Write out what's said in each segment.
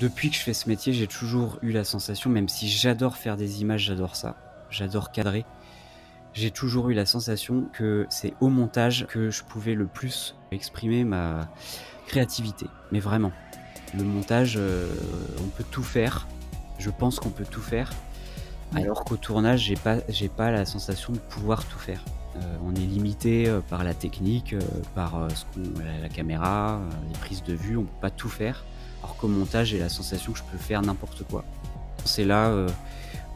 Depuis que je fais ce métier, j'ai toujours eu la sensation, même si j'adore faire des images, j'adore ça, j'adore cadrer, j'ai toujours eu la sensation que c'est au montage que je pouvais le plus exprimer ma créativité. Mais vraiment, le montage, on peut tout faire. Je pense qu'on peut tout faire, Ouais. alors qu'au tournage, j'ai pas la sensation de pouvoir tout faire. On est limité, par la technique, par, ce qu'on la caméra, les prises de vue, on peut pas tout faire. Alors qu'au montage, j'ai la sensation que je peux faire n'importe quoi. C'est là,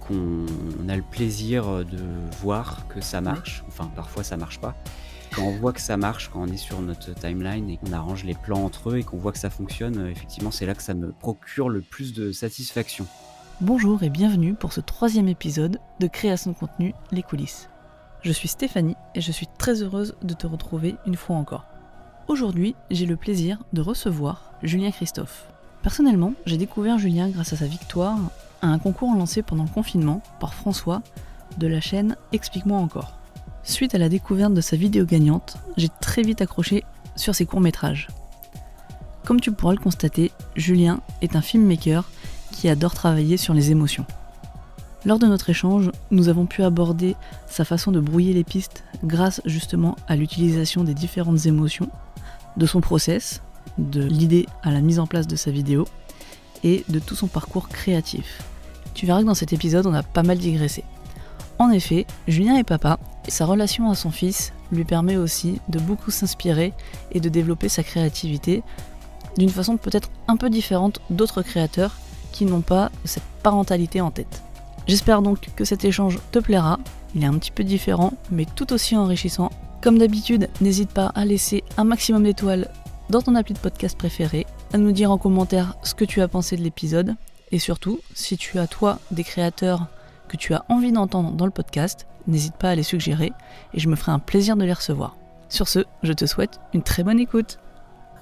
qu'on a le plaisir, de voir que ça Ouais. marche. Enfin, parfois ça marche pas. Quand on voit que ça marche, quand on est sur notre timeline et qu'on arrange les plans entre eux et qu'on voit que ça fonctionne, effectivement, c'est là que ça me procure le plus de satisfaction. Bonjour et bienvenue pour ce 3e épisode de Création de contenu, les coulisses. Je suis Stéphanie et je suis très heureuse de te retrouver une fois encore. Aujourd'hui, j'ai le plaisir de recevoir Julien Christophe. Personnellement, j'ai découvert Julien grâce à sa victoire à un concours lancé pendant le confinement par François de la chaîne Explique-moi encore. Suite à la découverte de sa vidéo gagnante, j'ai très vite accroché sur ses courts-métrages. Comme tu pourras le constater, Julien est un filmmaker qui adore travailler sur les émotions. Lors de notre échange, nous avons pu aborder sa façon de brouiller les pistes grâce justement à l'utilisation des différentes émotions, de son process, de l'idée à la mise en place de sa vidéo et de tout son parcours créatif. Tu verras que dans cet épisode, on a pas mal digressé. En effet, Julien est papa et sa relation à son fils lui permet aussi de beaucoup s'inspirer et de développer sa créativité d'une façon peut-être un peu différente d'autres créateurs qui n'ont pas cette parentalité en tête. J'espère donc que cet échange te plaira, il est un petit peu différent mais tout aussi enrichissant. Comme d'habitude, n'hésite pas à laisser un maximum d'étoiles dans ton appli de podcast préféré, à nous dire en commentaire ce que tu as pensé de l'épisode et surtout, si tu as toi des créateurs que tu as envie d'entendre dans le podcast, n'hésite pas à les suggérer et je me ferai un plaisir de les recevoir. Sur ce, je te souhaite une très bonne écoute.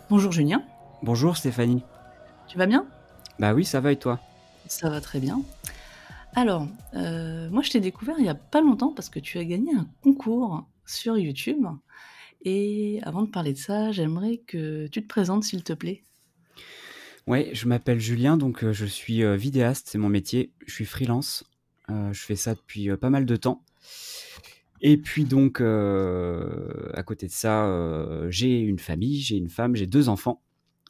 Bonjour Julien. Bonjour Stéphanie. Tu vas bien ? Bah oui, ça va et toi? Ça va très bien. Alors, moi je t'ai découvert il y a pas longtemps parce que tu as gagné un concours sur YouTube. Et avant de parler de ça, j'aimerais que tu te présentes s'il te plaît. Ouais, je m'appelle Julien, donc je suis, vidéaste, c'est mon métier. Je suis freelance, je fais ça depuis, pas mal de temps et puis donc à côté de ça, j'ai une famille, j'ai une femme, j'ai 2 enfants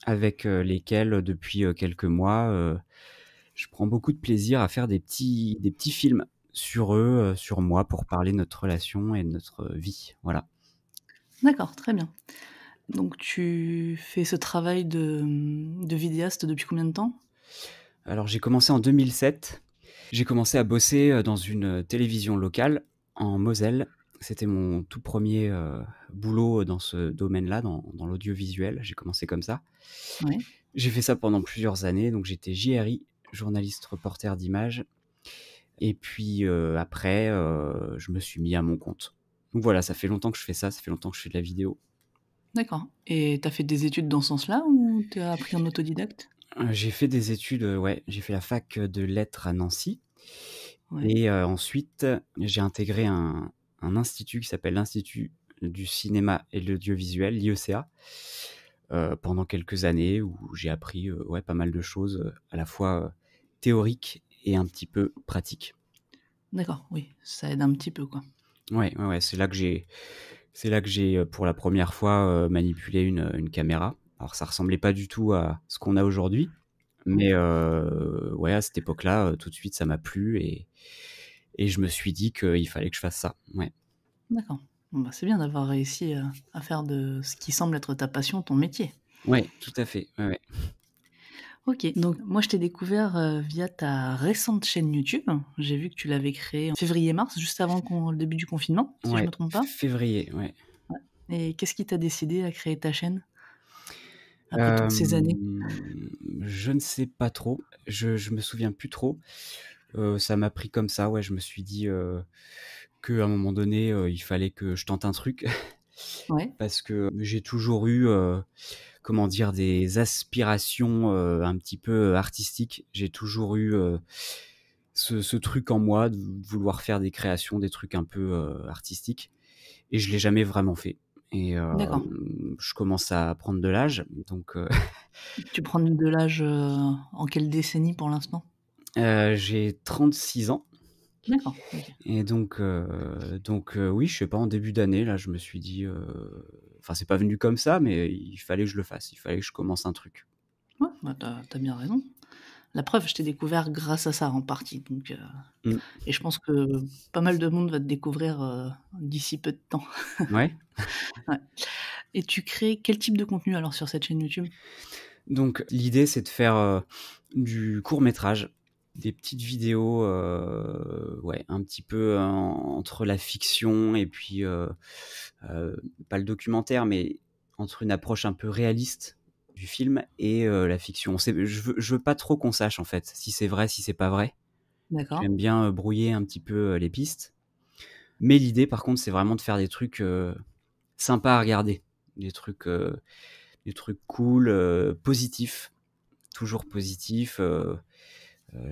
avec, lesquels depuis, quelques mois, je prends beaucoup de plaisir à faire des petits films sur eux, sur moi pour parler de notre relation et de notre vie, voilà. D'accord, très bien. Donc tu fais ce travail de vidéaste depuis combien de temps? Alors j'ai commencé en 2007. J'ai commencé à bosser, dans une télévision locale en Moselle. C'était mon tout premier boulot dans ce domaine-là, dans l'audiovisuel. J'ai commencé comme ça. Ouais. J'ai fait ça pendant plusieurs années, donc j'étais JRI, journaliste reporter d'images et puis, après, je me suis mis à mon compte. Donc voilà, ça fait longtemps que je fais ça, ça fait longtemps que je fais de la vidéo. D'accord. Et tu as fait des études dans ce sens-là ou tu as appris en autodidacte? J'ai fait des études, ouais, j'ai fait la fac, de lettres à Nancy Ouais. et ensuite, j'ai intégré un institut qui s'appelle l'Institut du cinéma et de l'audiovisuel, l'IECA, pendant quelques années où j'ai appris, ouais, pas mal de choses, à la fois, théoriques et un petit peu pratiques. D'accord, oui, ça aide un petit peu, quoi. Ouais, ouais, ouais, c'est là que j'ai, pour la première fois, manipulé une caméra. Alors ça ressemblait pas du tout à ce qu'on a aujourd'hui, Ouais. mais ouais, à cette époque-là, tout de suite ça m'a plu et je me suis dit qu'il fallait que je fasse ça. Ouais. D'accord. Bon, bah, c'est bien d'avoir réussi, à faire de ce qui semble être ta passion, ton métier. Ouais, tout à fait. Ouais, ouais. OK, donc moi je t'ai découvert, via ta récente chaîne YouTube. J'ai vu que tu l'avais créée en février-mars, juste avant le début du confinement, si je Ouais, me trompe pas? février, ouais. Ouais. Et qu'est-ce qui t'a décidé à créer ta chaîne? Après toutes ces années? Je ne sais pas trop. Je me souviens plus trop. Ça m'a pris comme ça, ouais. Je me suis dit, qu'à un moment donné, il fallait que je tente un truc Ouais. parce que j'ai toujours eu, comment dire? Des aspirations, un petit peu artistiques. J'ai toujours eu, ce truc en moi de vouloir faire des créations, des trucs un peu, artistiques et je l'ai jamais vraiment fait et D'accord. je commence à prendre de l'âge donc Tu prends de l'âge, en quelle décennie pour l'instant? j'ai 36 ans D'accord, OK. et oui, je sais pas, en début d'année, là, je me suis dit, enfin, c'est pas venu comme ça, mais il fallait que je le fasse. Il fallait que je commence un truc. Ouais, bah, tu as bien raison. La preuve, je t'ai découvert grâce à ça en partie, donc Mmh. et je pense que pas mal de monde va te découvrir, d'ici peu de temps. Ouais. Ouais, et tu crées quel type de contenu alors sur cette chaîne YouTube? Donc l'idée, c'est de faire, du court métrage, des petites vidéos, ouais, un petit peu entre la fiction et puis, pas le documentaire, mais entre une approche un peu réaliste du film et la fiction. Je veux pas trop qu'on sache, en fait, si c'est vrai, si c'est pas vrai. D'accord, J'aime bien, brouiller un petit peu, les pistes. Mais l'idée, par contre, c'est vraiment de faire des trucs, sympas à regarder. Des trucs, heu, des trucs cool, positifs, toujours positifs,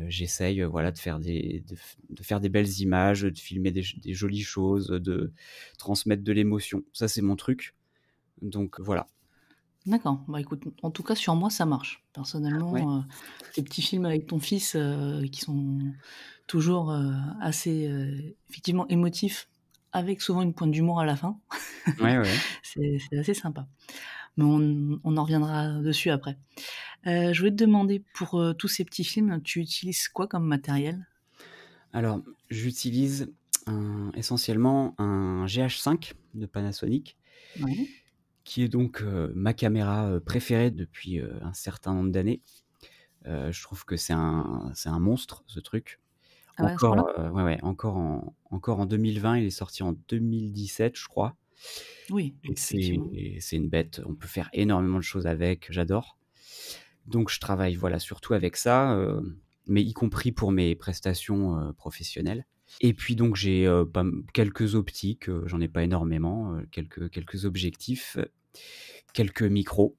j'essaye, voilà, de faire des belles images, de filmer des jolies choses, de transmettre de l'émotion. Ça, c'est mon truc, donc voilà. d'accord. Bah, écoute, en tout cas sur moi ça marche. Ouais, Personnellement, tes petits films avec ton fils, qui sont toujours, assez, effectivement émotifs, avec souvent une pointe d'humour à la fin. ouais, ouais. C'est assez sympa. Mais on en reviendra dessus après. Je voulais te demander pour, tous ces petits films, tu utilises quoi comme matériel? Alors, j'utilise essentiellement un GH5 de Panasonic, Ouais. qui est donc, ma caméra, préférée depuis, un certain nombre d'années. Je trouve que c'est un monstre, ce truc. Ah ouais, à ce point-là? Ouais, ouais, encore en 2020, il est sorti en 2017, je crois, Oui, et donc effectivement. c'est une bête. On peut faire énormément de choses avec, j'adore. Donc je travaille, voilà, surtout avec ça, mais y compris pour mes prestations, professionnelles. Et puis donc j'ai, quelques optiques, j'en ai pas énormément, quelques objectifs, quelques micros.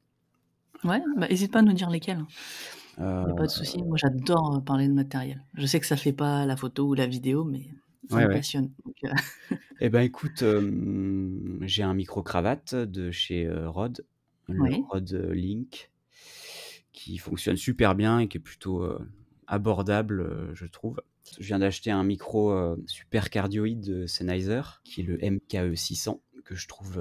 Ouais, bah, hésite pas à nous dire lesquels. Il y a pas de Heu, souci. Moi j'adore, parler de matériel. Je sais que ça fait pas la photo ou la vidéo, mais ça ouais, me ouais. passionne, donc Et ben écoute, j'ai un micro-cravate de chez, Rode, le oui. Rode, Link, qui fonctionne super bien et qui est plutôt, abordable, je trouve. Je viens d'acheter un micro, super cardioïde de Sennheiser, qui est le MKE 600, que je trouve,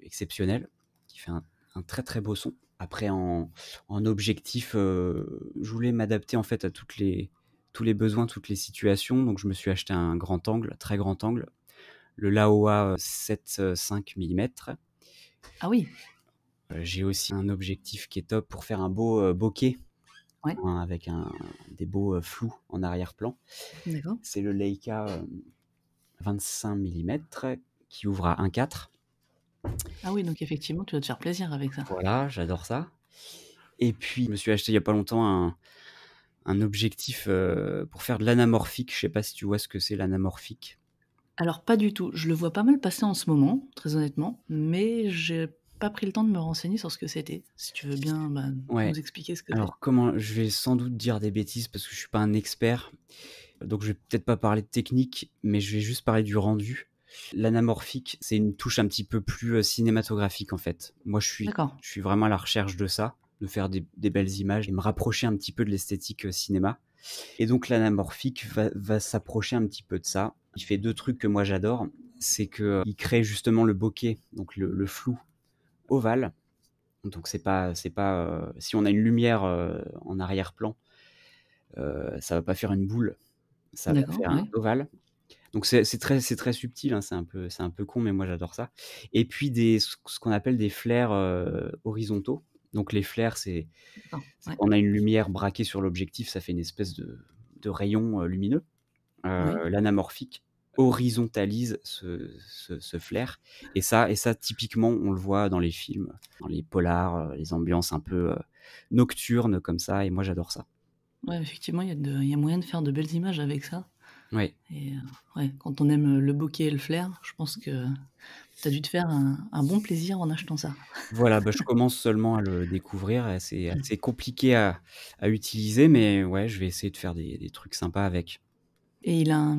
exceptionnel, qui fait un très, très beau son. Après en objectif, je voulais m'adapter en fait à tous les besoins, toutes les situations, donc je me suis acheté un grand angle, très grand angle, le Laowa 7,5 millimètres. Ah oui, J'ai aussi un objectif qui est top pour faire un beau, bokeh, ouais, hein, avec des beaux, flous en arrière-plan. d'accord. C'est le Leica, 25 millimètres qui ouvre à 1,4. Ah oui, donc effectivement, tu vas te faire plaisir avec ça. Voilà, j'adore ça. Et puis je me suis acheté il y a pas longtemps un objectif, pour faire de l'anamorphique. Je sais pas si tu vois ce que c'est l'anamorphique? Alors pas du tout, je le vois pas mal passer en ce moment, très honnêtement, mais j'ai pas pris le temps de me renseigner sur ce que c'était. Si tu veux bien, bah, Ouais, nous expliquer ce que c'est? alors comment je vais sans doute dire des bêtises parce que je suis pas un expert, donc je vais peut-être pas parler de technique, mais je vais juste parler du rendu. L'anamorphique, c'est une touche un petit peu plus, cinématographique, en fait. Moi, D'accord, je suis vraiment à la recherche de ça, de faire des belles images et me rapprocher un petit peu de l'esthétique, cinéma, et donc l'anamorphique va s'approcher un petit peu de ça. Il fait 2 trucs que moi j'adore, c'est que, il crée justement le bokeh, donc le flou ovale. Donc c'est pas, si on a une lumière, en arrière-plan, ça va pas faire une boule, ça va d'accord, faire un ouais. ovale. Donc c'est très subtil, hein, c'est un peu con, mais moi j'adore ça. Et puis ce qu'on appelle des flares, horizontaux. Donc les flares, D'accord, c'est ouais, quand on a une lumière braquée sur l'objectif, ça fait une espèce de rayon, lumineux. oui. L'anamorphique horizontalise ce flare, et ça typiquement on le voit dans les films, dans les polars, les ambiances un peu, nocturnes comme ça, et moi j'adore ça. Ouais, effectivement, il y a moyen de faire de belles images avec ça Ouais. et ouais, quand on aime, le bokeh et le flair, je pense que tu as dû te faire un bon plaisir en achetant ça. Voilà, bah, je commence seulement à le découvrir et c'est assez compliqué à utiliser, mais ouais, je vais essayer de faire des trucs sympas avec. Et il a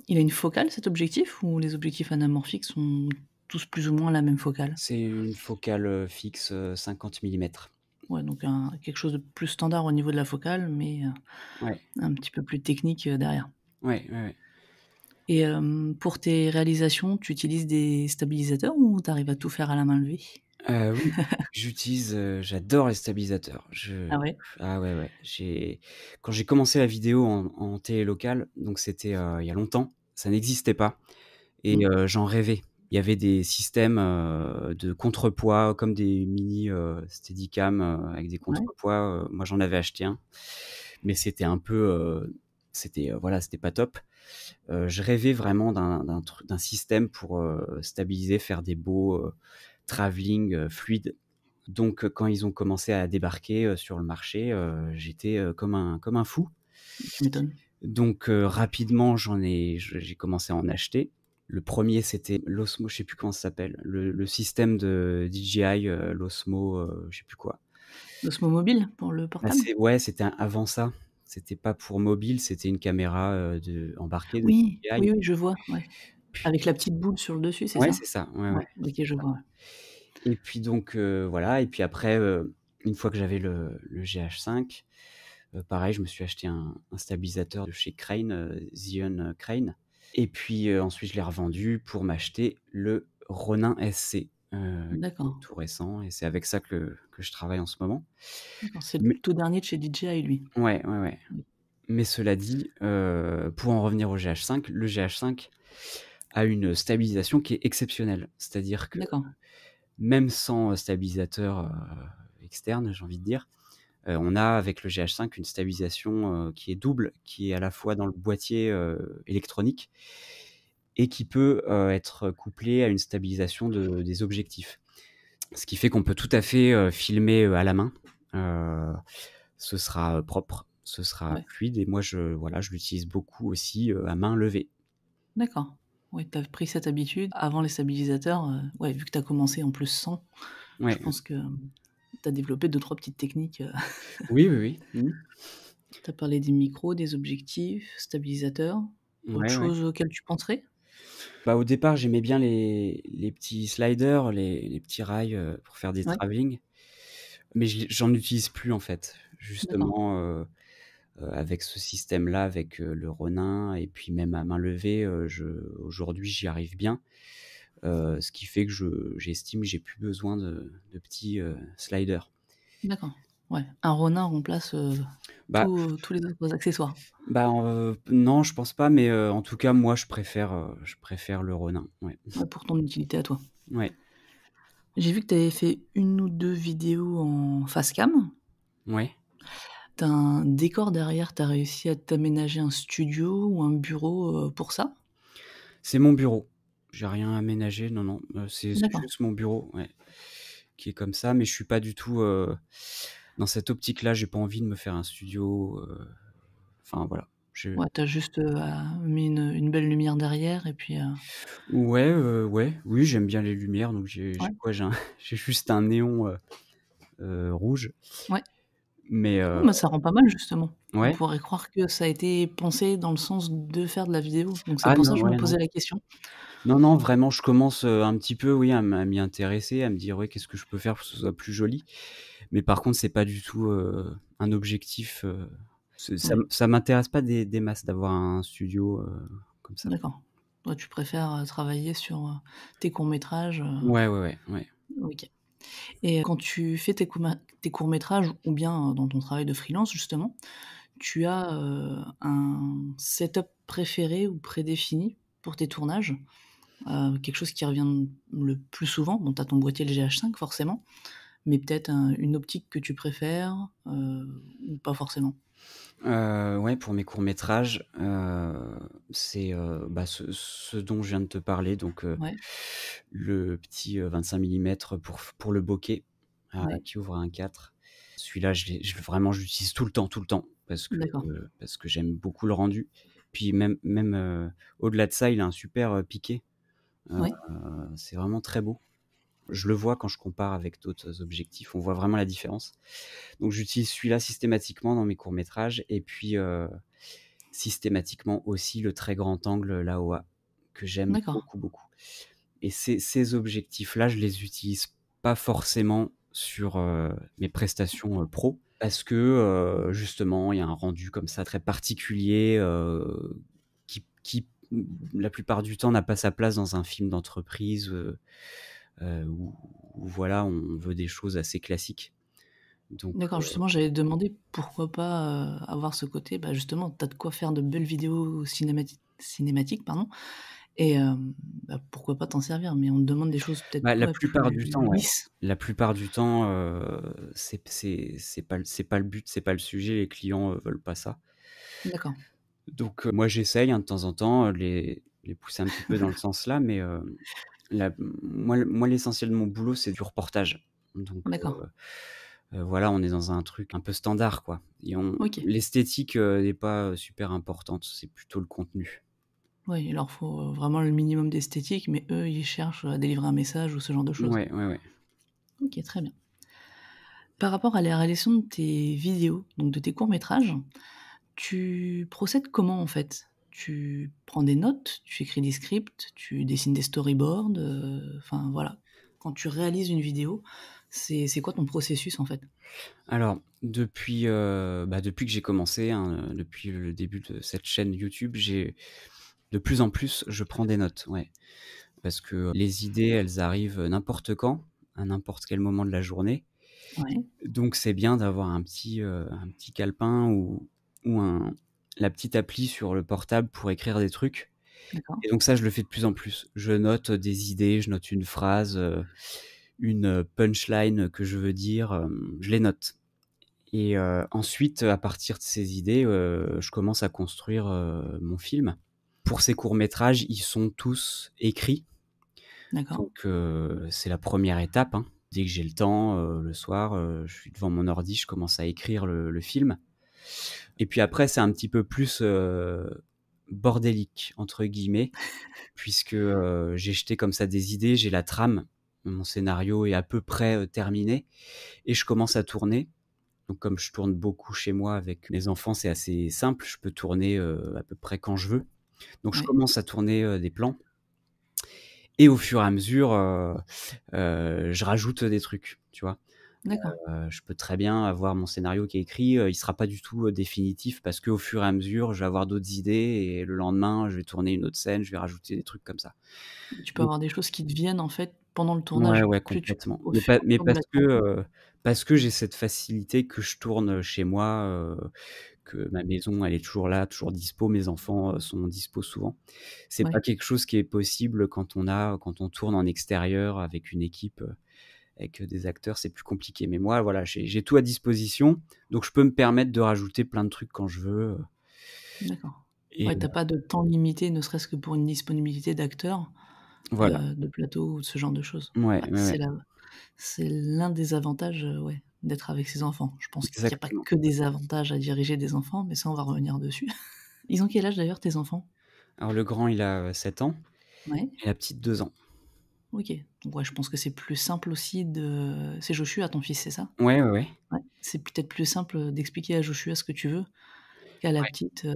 une focale cet objectif ou les objectifs anamorphiques sont tous plus ou moins la même focale? C'est une focale, fixe, 50 millimètres. Ouais, donc quelque chose de plus standard au niveau de la focale, mais Ouais, un petit peu plus technique, derrière. ouais, ouais, ouais. Et pour tes réalisations, tu utilises des stabilisateurs ou tu arrives à tout faire à la main levée? Oui, j'adore les stabilisateurs. Ah ouais? Ah ouais, ouais, quand j'ai commencé la vidéo en télé locale, donc c'était, il y a longtemps, ça n'existait pas et Mmh. j'en rêvais. Il y avait des systèmes, de contrepoids comme des mini, Steadicam, avec des Ouais, contrepoids, moi j'en avais acheté un, mais c'était un peu, voilà, c'était pas top. Je rêvais vraiment d'un système pour, stabiliser, faire des beaux, travelling, fluides. Donc quand ils ont commencé à débarquer, sur le marché, j'étais, comme un fou. tu m'étonnes. Donc rapidement, j'ai commencé à en acheter. Le premier c'était l'Osmo, je sais plus comment ça s'appelle, le système de DJI, l'Osmo, je sais plus quoi. L'Osmo Mobile pour le Ah portable? c'était avant ça. C'était pas pour mobile, c'était une caméra, de embarquée de Oui, DJI. oui, oui, je vois, ouais. Puis Avec la petite boule sur le dessus, c'est ouais, ça? c'est ça, ouais, ouais. Ouais, OK, je vois, ouais. Et puis donc voilà et puis après, une fois que j'avais le GH5, pareil, je me suis acheté un stabilisateur de chez Crane, Zion Crane et puis, ensuite je l'ai revendu pour m'acheter le Ronin SC, qui est D'accord, tout récent et c'est avec ça que je travaille en ce moment. d'accord, c'est le Mais tout dernier de chez DJI, lui? ouais, ouais, ouais. Oui. Mais cela dit, pour en revenir au GH5, le GH5 a une stabilisation qui est exceptionnelle. C'est-à-dire que D'accord, même sans, stabilisateur, externe, j'ai envie de dire, on a avec le GH5 une stabilisation, qui est double, qui est à la fois dans le boîtier, électronique et qui peut, être couplée à une stabilisation des objectifs. Ce qui fait qu'on peut tout à fait, filmer, à la main. Heu, Ce sera, propre, ce sera ouais, fluide et moi voilà, je l'utilise beaucoup aussi, à main levée. d'accord. Ouais, tu as pris cette habitude. Avant les stabilisateurs, ouais, vu que tu as commencé en plus sans, je Ouais. pense que, tu as développé 2-3 petites techniques, Oui, oui, oui. Mmh. tu as parlé des micros, des objectifs, stabilisateurs. Autre Ouais, ouais. chose auquel tu penserais? Bah, au départ, j'aimais bien les petits sliders, les petits rails, pour faire des Ouais, travelling, mais j'en utilise plus, en fait. d'accord. Justement, avec ce système-là, avec, le Ronin et puis même à main levée, aujourd'hui, j'y arrive bien. Ce qui fait que j'estime que j'ai plus besoin de petits, sliders. D'accord. Ouais, un Ronin remplace, Bah tous les autres accessoires. non, je pense pas, mais en tout cas, moi, je préfère le Ronin, ouais. Ouais, pour ton utilité à toi. Ouais, J'ai vu que tu avais fait 1 ou 2 vidéos en face cam. ouais. Tu as un décor derrière, tu as réussi à t'aménager un studio ou un bureau, pour ça? C'est mon bureau. J'ai rien aménagé, non, non, c'est D'accord. juste mon bureau, ouais, qui est comme ça, mais je suis pas du tout, dans cette optique-là. J'ai pas envie de me faire un studio, enfin voilà. Je Ouais, tu as juste, mis une belle lumière derrière et puis, Ouais, ouais, oui, j'aime bien les lumières, donc j'ai ouais, quoi? J'ai juste un néon, rouge, ouais. mais Oh, bah, ça rend pas mal justement. On ouais. pourrait croire que ça a été pensé dans le sens de faire de la vidéo, donc c'est Ah pour ça non, que je me ouais, non. posais la question. Non, non, vraiment, je commence, un petit peu, oui, à m'y intéresser, à me dire: «Ouais, qu'est-ce que je peux faire pour que ce soit plus joli?» Mais par contre, c'est pas du tout, un objectif, Ouais, ça m'intéresse pas des masses d'avoir un studio, comme ça. d'accord. Toi, tu préfères, travailler sur, tes courts-métrages, Ouais, ouais, ouais, ouais. OK. Et quand tu fais tes courts-métrages ou bien, dans ton travail de freelance justement, tu as, un setup préféré ou prédéfini pour tes tournages? Quelque chose qui revient le plus souvent? Bon, tu as ton boîtier le GH5 forcément, mais peut-être une optique que tu préfères, ou pas forcément? Ouais, pour mes courts-métrages, c'est, bah, ce dont je viens de te parler, donc Ouais, le petit, 25 millimètres pour le bokeh, ouais, qui ouvre à 1.4. Celui-là, je l'utilise tout le temps d'accord. parce que j'aime beaucoup le rendu. Puis même, au-delà de ça, il a un super, piqué, heu, Ouais, c'est vraiment très beau. Je le vois quand je compare avec d'autres objectifs, on voit vraiment la différence. Donc j'utilise celui-là systématiquement dans mes courts-métrages et puis, systématiquement aussi le très grand angle, l'AOA, que j'aime d'accord. beaucoup, beaucoup. et ces objectifs-là, je les utilise pas forcément sur, mes prestations, pro parce que, justement, il y a un rendu comme ça très particulier, qui, la plupart du temps n'a pas sa place dans un film d'entreprise, où voilà, on veut des choses assez classiques. Donc D'accord, justement, j'allais te demander pourquoi pas, avoir ce côté, bah, justement, tu as de quoi faire de belles vidéos cinématiques, pardon et bah, pourquoi pas t'en servir? Mais on te demande des choses peut-être, bah, la ouais, plupart plus du temps, ouais. lisses. La plupart du temps, c'est pas le but, c'est pas le sujet, les clients, veulent pas ça. D'accord, Donc moi j'essaye, hein, de temps en temps, les pousser un petit peu dans le sens-là, mais moi l'essentiel de mon boulot, c'est du reportage. Donc d'accord, voilà, on est dans un truc un peu standard, quoi, et on OK. l'esthétique, n'est pas, super importante, c'est plutôt le contenu. Oui, il leur faut, vraiment le minimum d'esthétique, mais eux, ils cherchent à délivrer un message ou ce genre de choses. Ouais, ouais, ouais. OK, très bien. Par rapport à la réalisation de tes vidéos, donc de tes courts-métrages, tu procèdes comment, en fait? Tu prends des notes, tu écris des scripts, tu dessines des storyboards, enfin voilà. Quand tu réalises une vidéo, c'est quoi ton processus, en fait? Alors depuis que j'ai commencé, hein, depuis le début de cette chaîne YouTube, j'ai de plus en plus, je prends des notes, ouais. Parce que les idées, elles arrivent n'importe quand, à n'importe quel moment de la journée. Ouais, Donc c'est bien d'avoir un petit calepin ou la petite appli sur le portable pour écrire des trucs, d'accord. et donc ça, je le fais de plus en plus. Je note des idées, je note une phrase, une punchline que je veux dire, je les note, et ensuite, à partir de ces idées, je commence à construire, mon film. Pour ces courts métrages, ils sont tous écrits. D'accord. Donc c'est la première étape, hein. Dès que j'ai le temps, le soir, je suis devant mon ordi, je commence à écrire le film, et puis après c'est un petit peu plus, «bordélique» entre guillemets, puisque, j'ai jeté comme ça des idées, j'ai la trame, mon scénario est à peu près, terminé, et je commence à tourner. Donc comme je tourne beaucoup chez moi avec mes enfants, c'est assez simple, je peux tourner, à peu près quand je veux. Donc je Ouais, commence à tourner, des plans, et au fur et à mesure, je rajoute des trucs, tu vois? d'accord. Je peux très bien avoir mon scénario qui est écrit, il sera pas du tout, définitif, parce qu'au fur et à mesure, je vais avoir d'autres idées, et le lendemain, je vais tourner une autre scène, je vais rajouter des trucs comme ça. Tu peux Donc avoir des choses qui te viennent, en fait, pendant le ouais, tournage, ouais, que tu complètement. au Mais fur pas et mais à mesure de la trame. parce que j'ai cette facilité que je tourne chez moi, que ma maison, elle est toujours là, toujours dispo, mes enfants, sont dispo souvent. C'est pas Ouais, quelque chose qui est possible quand on tourne en extérieur avec une équipe, avec des acteurs, c'est plus compliqué. Mais moi, voilà, j'ai tout à disposition, donc je peux me permettre de rajouter plein de trucs quand je veux, d'accord. et Ouais, tu as pas de temps limité, ne serait-ce que pour une disponibilité d'acteurs, voilà. de plateau ou ce genre de choses. Ouais, Ouais, ouais, ouais, c'est l'un des avantages, ouais, d'être avec ses enfants. Je pense qu'il y a pas exactement. que des avantages à diriger des enfants, mais ça, on va revenir dessus. Ils ont quel âge d'ailleurs tes enfants? Alors le grand, il a, 7 ans, Ouais, et la petite 2 ans. OK. Donc ouais, je pense que c'est plus simple aussi de c'est Joshua ton fils, c'est ça? Ouais, ouais, ouais. Ouais, c'est peut-être plus simple, d'expliquer à Joshua ce que tu veux qu'à la petite,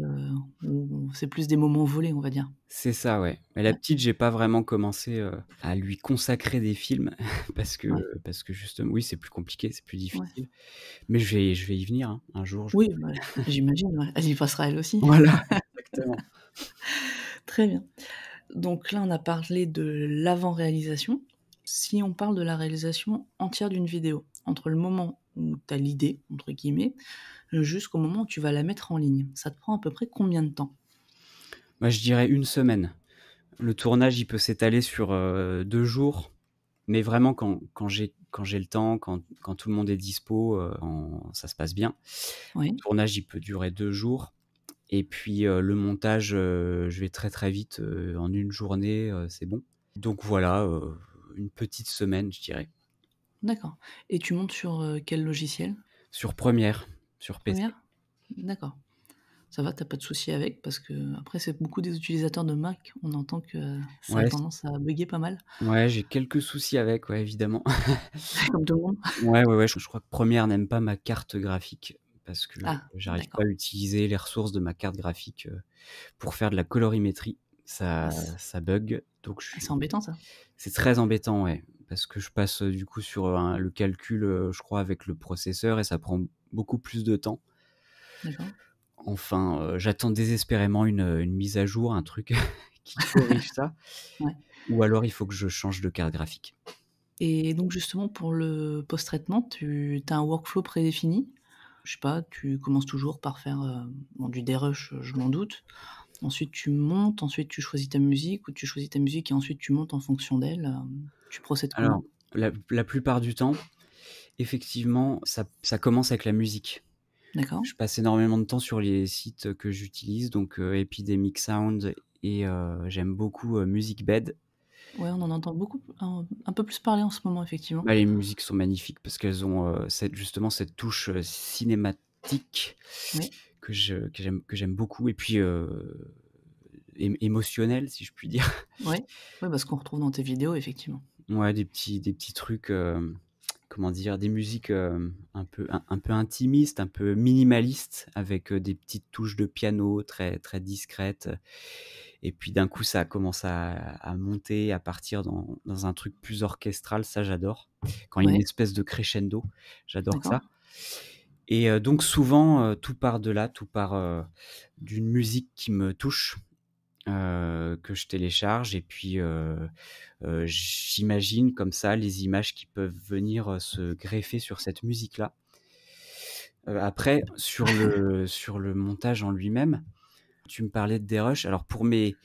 où c'est plus des moments volés, on va dire. C'est ça, ouais. Mais la Ouais, petite, j'ai pas vraiment commencé, à lui consacrer des films parce que ouais, parce que justement oui, c'est plus compliqué, c'est plus ouais. difficile. Mais je vais y venir, hein. Un jour, je Oui, bah, j'imagine, ouais. Elle y passera elle aussi. voilà, exactement. Très bien. Donc là, on a parlé de l'avant-réalisation. Si on parle de la réalisation entière d'une vidéo, entre le moment où tu as «l'idée» entre guillemets, jusqu'au moment où tu vas la mettre en ligne, ça te prend à peu près combien de temps? Moi, je dirais une semaine. Le tournage, il peut s'étaler sur, 2 jours, mais vraiment quand j'ai le temps, quand tout le monde est dispo, quand ça se passe bien. Le Oui, tournage, il peut durer 2 jours, et puis, le montage, je vais très, très vite, en une journée, c'est bon. Donc voilà, une petite semaine, je dirais. d'accord. Et tu montes sur, quel logiciel? Sur Première, sur PC. Première. D'accord. Ça va, tu pas de souci avec? Parce qu'après c'est beaucoup des utilisateurs de Mac, on entend que ça a Ouais, tendance à bugger pas mal, ouais, j'ai quelques soucis avec, ouais, évidemment. comme tout le monde. Ouais, ouais, ouais, je crois que Première n'aime pas ma carte graphique parce que Ah, j'arrive pas à d'accord. utiliser les ressources de ma carte graphique, pour faire de la colorimétrie. Ah Ça bug. Donc je Ah, c'est suis embêtant ça. c'est très embêtant, ouais, parce que je passe, du coup sur, le calcul, je crois avec le processeur et ça prend beaucoup plus de temps. D'accord. Enfin, j'attends désespérément une mise à jour, un truc qui corrige ça, Ouais. ou alors il faut que je change de carte graphique. Et donc justement pour le post-traitement, tu as un workflow prédéfini? Je sais pas, tu commences toujours par faire, bon du dérush, je m'en doute. Ensuite tu montes, ensuite tu choisis ta musique ou tu choisis ta musique et ensuite tu montes en fonction d'elle, tu procèdes Alors, comment? la plupart du temps, effectivement, ça commence avec la musique. D'accord. Je passe énormément de temps sur les sites que j'utilise, donc Epidemic Sound et j'aime beaucoup, Musicbed. Ouais, on en entend beaucoup un peu plus parler en ce moment effectivement. Bah, les musiques sont magnifiques parce qu'elles ont, cette touche, cinématique Oui. que j'aime beaucoup et puis, émotionnelle, si je puis dire. Ouais. Ouais, bah, ce qu'on retrouve dans tes vidéos effectivement. Ouais, des petits trucs, comment dire? Des musiques, un peu intimistes, un peu minimalistes avec, des petites touches de piano très très discrètes, et puis d'un coup ça commence à monter, à partir dans un truc plus orchestral, ça j'adore. Quand il y a une Ouais, espèce de crescendo, j'adore d'accord. ça, et donc souvent, tout part de là, tout part, d'une musique qui me touche, que je télécharge, et puis, j'imagine comme ça les images qui peuvent venir, se greffer sur cette musique-là. Après sur le montage en lui-même, tu me parlais de dérush. Alors pour mes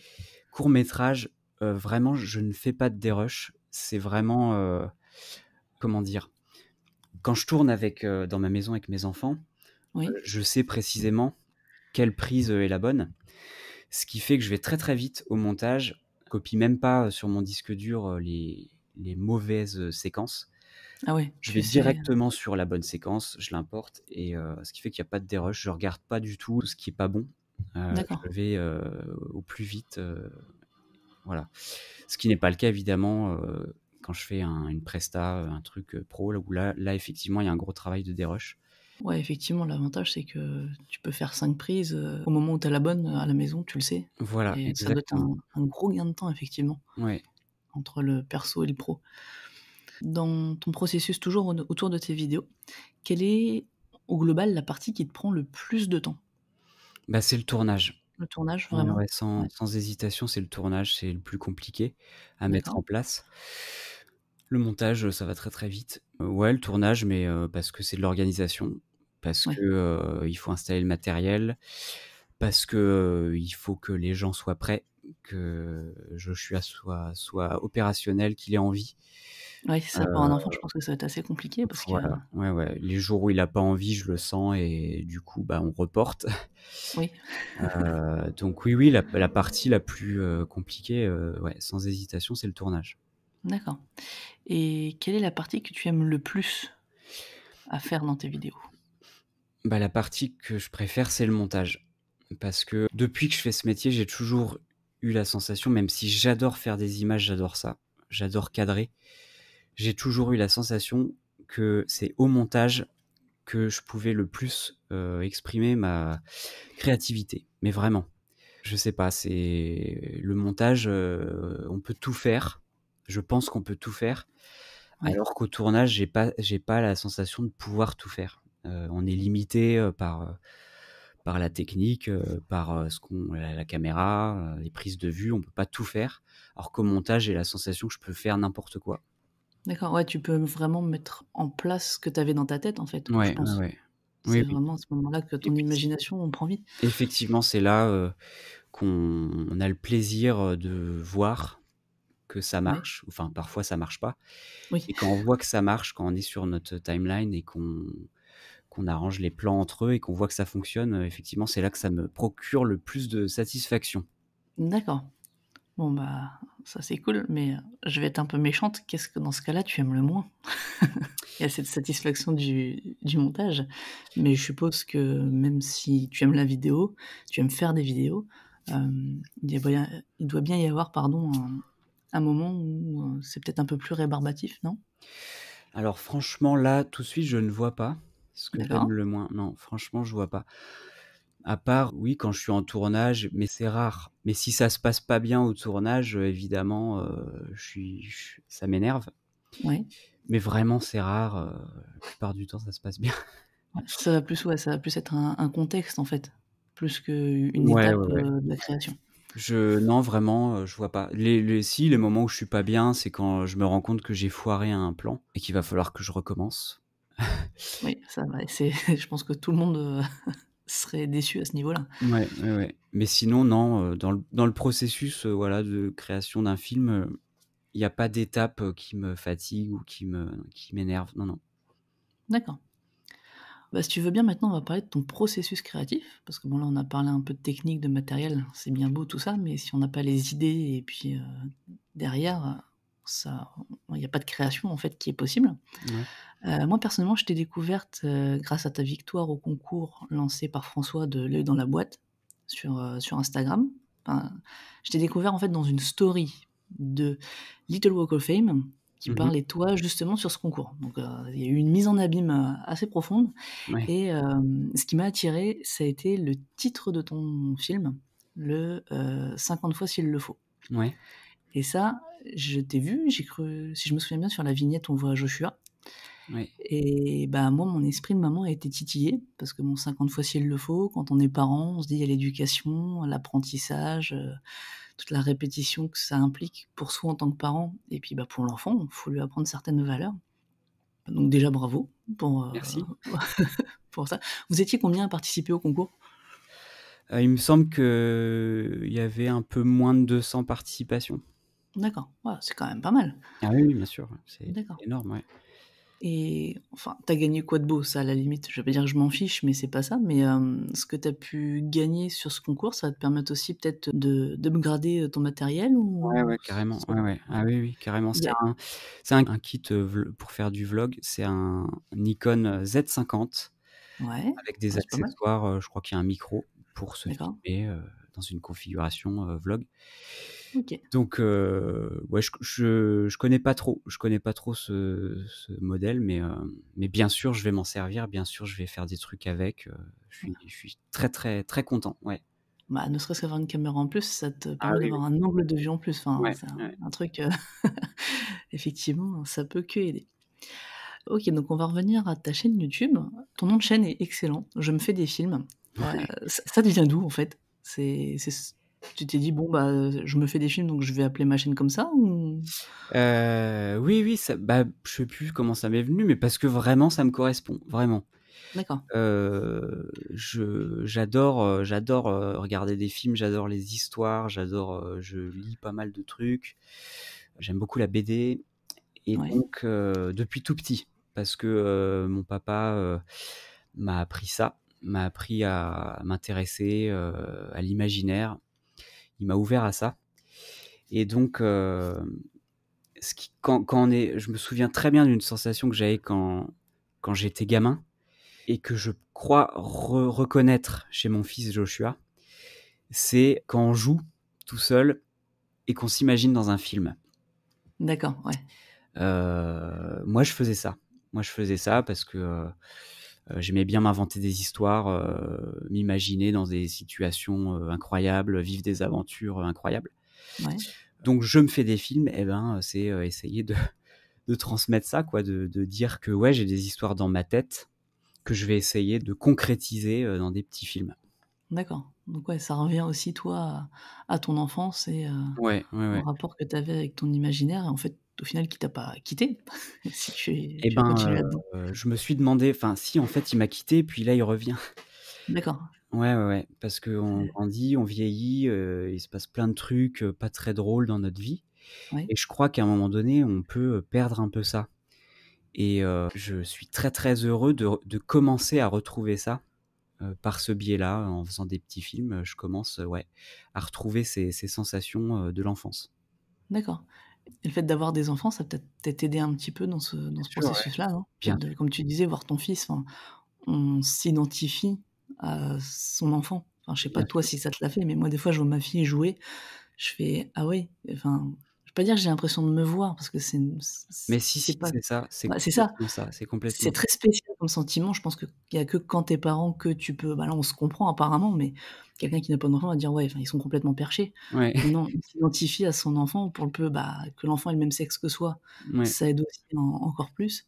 courts métrages, vraiment je ne fais pas de dérush. C'est vraiment, comment dire? Quand je tourne dans ma maison avec mes enfants, Oui. je sais précisément quelle prise, est la bonne. Ce qui fait que je vais très, très vite au montage, je copie même pas, sur mon disque dur, les mauvaises, séquences. Ah ouais, Je tu vais sais, directement sur la bonne séquence, je l'importe, et ce qui fait qu'il y a pas de dérush. Je regarde pas du tout ce qui est pas bon. d'accord. Je vais, au plus vite, voilà. Ce qui n'est pas le cas évidemment, quand je fais une presta, un truc, pro, là où là effectivement il y a un gros travail de dérush. Ouais, effectivement, l'avantage, c'est que tu peux faire 5 prises, au moment où tu as la bonne, à la maison, tu le sais Voilà, et ça doit être exactement. un gros gain de temps, effectivement, Ouais. entre le perso et le pro. Dans ton processus toujours autour de tes vidéos, quelle est, au global, la partie qui te prend le plus de temps? Bah, c'est le tournage. Le tournage, Ouais, vraiment? ouais, sans Ouais, sans hésitation, c'est le tournage, c'est le plus compliqué à mettre d'accord. en place. Le montage, ça va très, très vite. Ouais, le tournage, mais parce que c'est de l'organisation, parce que, Ouais, il faut installer le matériel, parce que, il faut que les gens soient prêts, que Joshua soit opérationnel, qu'il ait envie. ouais, ça, pour un enfant, je pense que ça va être assez compliqué parce que Voilà, ouais, ouais. Les jours où il a pas envie, je le sens, et du coup, bah, on reporte. oui, Donc oui, oui, la partie la plus, compliquée, ouais, sans hésitation, c'est le tournage. d'accord, et quelle est la partie que tu aimes le plus à faire dans tes vidéos? Bah, la partie que je préfère, c'est le montage. Parce que depuis que je fais ce métier, j'ai toujours eu la sensation, même si j'adore faire des images, j'adore ça, j'adore cadrer, j'ai toujours eu la sensation que c'est au montage que je pouvais le plus, exprimer ma créativité. Mais vraiment, je sais pas, c'est le montage, on peut tout faire. Je pense qu'on peut tout faire, Oui, alors qu'au tournage, j'ai pas la sensation de pouvoir tout faire. On est limité, par la technique, par, ce qu'on la caméra, les prises de vue, on peut pas tout faire. Alors qu'au montage, j'ai la sensation que je peux faire n'importe quoi. d'accord, ouais, tu peux vraiment mettre en place ce que tu avais dans ta tête, en fait, je Ouais, ouais, pense. ouais. Oui, C'est oui. vraiment à ce moment-là que ton imagination prend vie. Effectivement, c'est là, qu'on a le plaisir, de voir que ça Ouais, marche. Enfin, parfois ça marche pas, oui, et quand on voit que ça marche, quand on est sur notre timeline et qu'on arrange les plans entre eux et qu'on voit que ça fonctionne, effectivement, c'est là que ça me procure le plus de satisfaction. d'accord. Bon, bah, ça, c'est cool, mais je vais être un peu méchante. Qu'est-ce que, dans ce cas-là, tu aimes le moins? Il y a cette satisfaction du montage, mais je suppose que même si tu aimes la vidéo, tu aimes faire des vidéos, il doit bien y avoir, pardon, un moment où, c'est peut-être un peu plus rébarbatif, non? Alors franchement, là, tout de suite, je ne vois pas ce que j'aime D'accord. le moins. Non, franchement, je vois pas. À part, oui, quand je suis en tournage, mais c'est rare. Mais si ça se passe pas bien au tournage, évidemment, je ça m'énerve. Ouais. Mais vraiment, c'est rare, la plupart du temps, ça se passe bien. Ouais, ça va plus être un contexte, en fait, plus qu'une Ouais, ouais, étape, ouais. de la création. Non, vraiment, je vois pas. Les moments où je suis pas bien, c'est quand je me rends compte que j'ai foiré un plan et qu'il va falloir que je recommence. Oui, ça va, c'est je pense que tout le monde, serait déçu à ce niveau-là. Ouais, ouais, ouais. Mais sinon, non, dans le processus, voilà, de création d'un film, il y a pas d'étape, qui me fatigue ou qui m'énerve. Non, non. D'accord. Bah, si tu veux bien, maintenant, on va parler de ton processus créatif, parce que bon, là, on a parlé un peu de technique, de matériel, c'est bien beau tout ça, mais si on n'a pas les idées et puis, derrière, ça il y a pas de création, en fait, qui est possible. Ouais. Moi, personnellement, je t'ai découverte, grâce à ta victoire au concours lancé par François de L'œil dans la boîte sur Instagram. Enfin, je t'ai découvert, en fait, dans une story de Little Walk of Fame qui Mmh. parlait de toi, justement, sur ce concours. Donc, il y a eu une mise en abîme, assez profonde Ouais, et ce qui m'a attirée, ça a été le titre de ton film, le, 50 fois s'il le faut. ouais, Et ça, je t'ai vu, j'ai cru si je me souviens bien, sur la vignette, on voit Joshua ouais. et bah, moi, mon esprit de maman a été titillé parce que bon, 50 fois s'il le faut, quand on est parent, on se dit: il y a l'éducation, l'apprentissage, toute la répétition que ça implique pour soi en tant que parent et puis, bah, pour l'enfant, il faut lui apprendre certaines valeurs. Donc déjà bravo pour, Merci. pour ça. Vous étiez combien à participer au concours? Il me semble qu'il y avait un peu moins de 200 participations. D'accord, ouais, c'est quand même pas mal. Ah oui, oui, bien sûr, c'est D'accord. énorme, ouais. Et enfin, tu as gagné quoi de beau? Ça, à la limite, je vais pas dire que je m'en fiche, mais c'est pas ça. Mais, ce que tu as pu gagner sur ce concours, ça va te permettre aussi peut-être de d'upgrader, ton matériel Ouais, ou ouais, carrément. ça Ouais, ouais. ouais. Ah oui, oui, carrément. Il y a C'est un kit, pour faire du vlog. C'est un Nikon, Z50 ouais, avec des ouais, c'est pas mal. accessoires, je crois qu'il y a un micro pour se D'accord. filmer, dans une configuration, vlog. OK. Donc ouais, je connais pas trop. Je connais pas trop ce modèle, mais bien sûr, je vais m'en servir. Bien sûr, je vais faire des trucs avec, je suis très, très, très content. Ouais. Bah, ne serait-ce qu'avoir une caméra en plus, ça te Ah permet oui, oui. d'avoir un angle de vue en plus. Enfin, Ouais, c'est ouais. un truc, effectivement, ça peut que aider. OK, donc on va revenir à ta chaîne YouTube. Ton nom de chaîne est excellent. Je me fais des films. Ça te vient d'où en fait? Tu t'es dit: «Bon, bah, je me fais des films, donc je vais appeler ma chaîne comme ça» ou? Oui, oui, je sais plus comment ça m'est venu, mais parce que vraiment ça me correspond, vraiment. D'accord, J'adore, regarder des films, j'adore les histoires, je lis pas mal de trucs. J'aime beaucoup la BD et ouais, donc depuis tout petit, parce que, mon papa, m'a appris ça, m'a appris à m'intéresser, à l'imaginaire. Il m'a ouvert à ça et donc ce qui quand on est je me souviens très bien d'une sensation que j'avais quand j'étais gamin et que je crois reconnaître chez mon fils Joshua, c'est quand on joue tout seul et qu'on s'imagine dans un film. d'accord, ouais, Moi je faisais ça. Moi je faisais ça parce que, j'aimais bien m'inventer des histoires, m'imaginer dans des situations, incroyables, vivre des aventures, incroyables. ouais, Donc je me fais des films et ben, c'est, essayer de transmettre ça quoi, de dire que ouais, j'ai des histoires dans ma tête que je vais essayer de concrétiser, dans des petits films. d'accord. Donc ouais, ça revient aussi toi à ton enfance et Ouais, ouais, au ouais. rapport que tu avais avec ton imaginaire et en fait, au final, qui t'a pas quitté si Et tu as ben, continué là-dedans. je me suis demandé enfin si en fait il m'a quitté puis là il revient. D'accord, Ouais, ouais, ouais, parce qu'on c'est grandit, on vieillit, il se passe plein de trucs, pas très drôles dans notre vie ouais, et je crois qu'à un moment donné, on peut, perdre un peu ça et je suis très, très heureux de commencer à retrouver ça, par ce biais-là, en faisant des petits films, je commence, ouais, à retrouver ces sensations, de l'enfance. d'accord. Et le fait d'avoir des enfants, ça peut-être aidé un petit peu dans Bien ce sûr, ouais. processus-là, non? Bien De sûr. comme tu disais, voir ton fils, enfin, on s'identifie à son enfant. Enfin, je sais pas Bien toi sûr. si ça te l'a fait, mais moi, des fois, je vois ma fille jouer, je fais: «Ah ouais», enfin, je vais pas dire que j'ai l'impression de me voir parce que Mais si, c'est si, pas c'est ça, c'est bah, c'est ça, complètement ça, c'est c'est complètement très ça. spécial comme sentiment. Je pense qu'il y a que quand tu es parent que tu peux bah, là, on se comprend apparemment, mais quelqu'un qui n'a pas d'enfant va dire: «Ouais, enfin, ils sont complètement perchés». Ouais, Mais non, il s'identifie à son enfant pour le peu, bah, que l'enfant ait le même sexe que soi, ouais. ça aide aussi encore plus.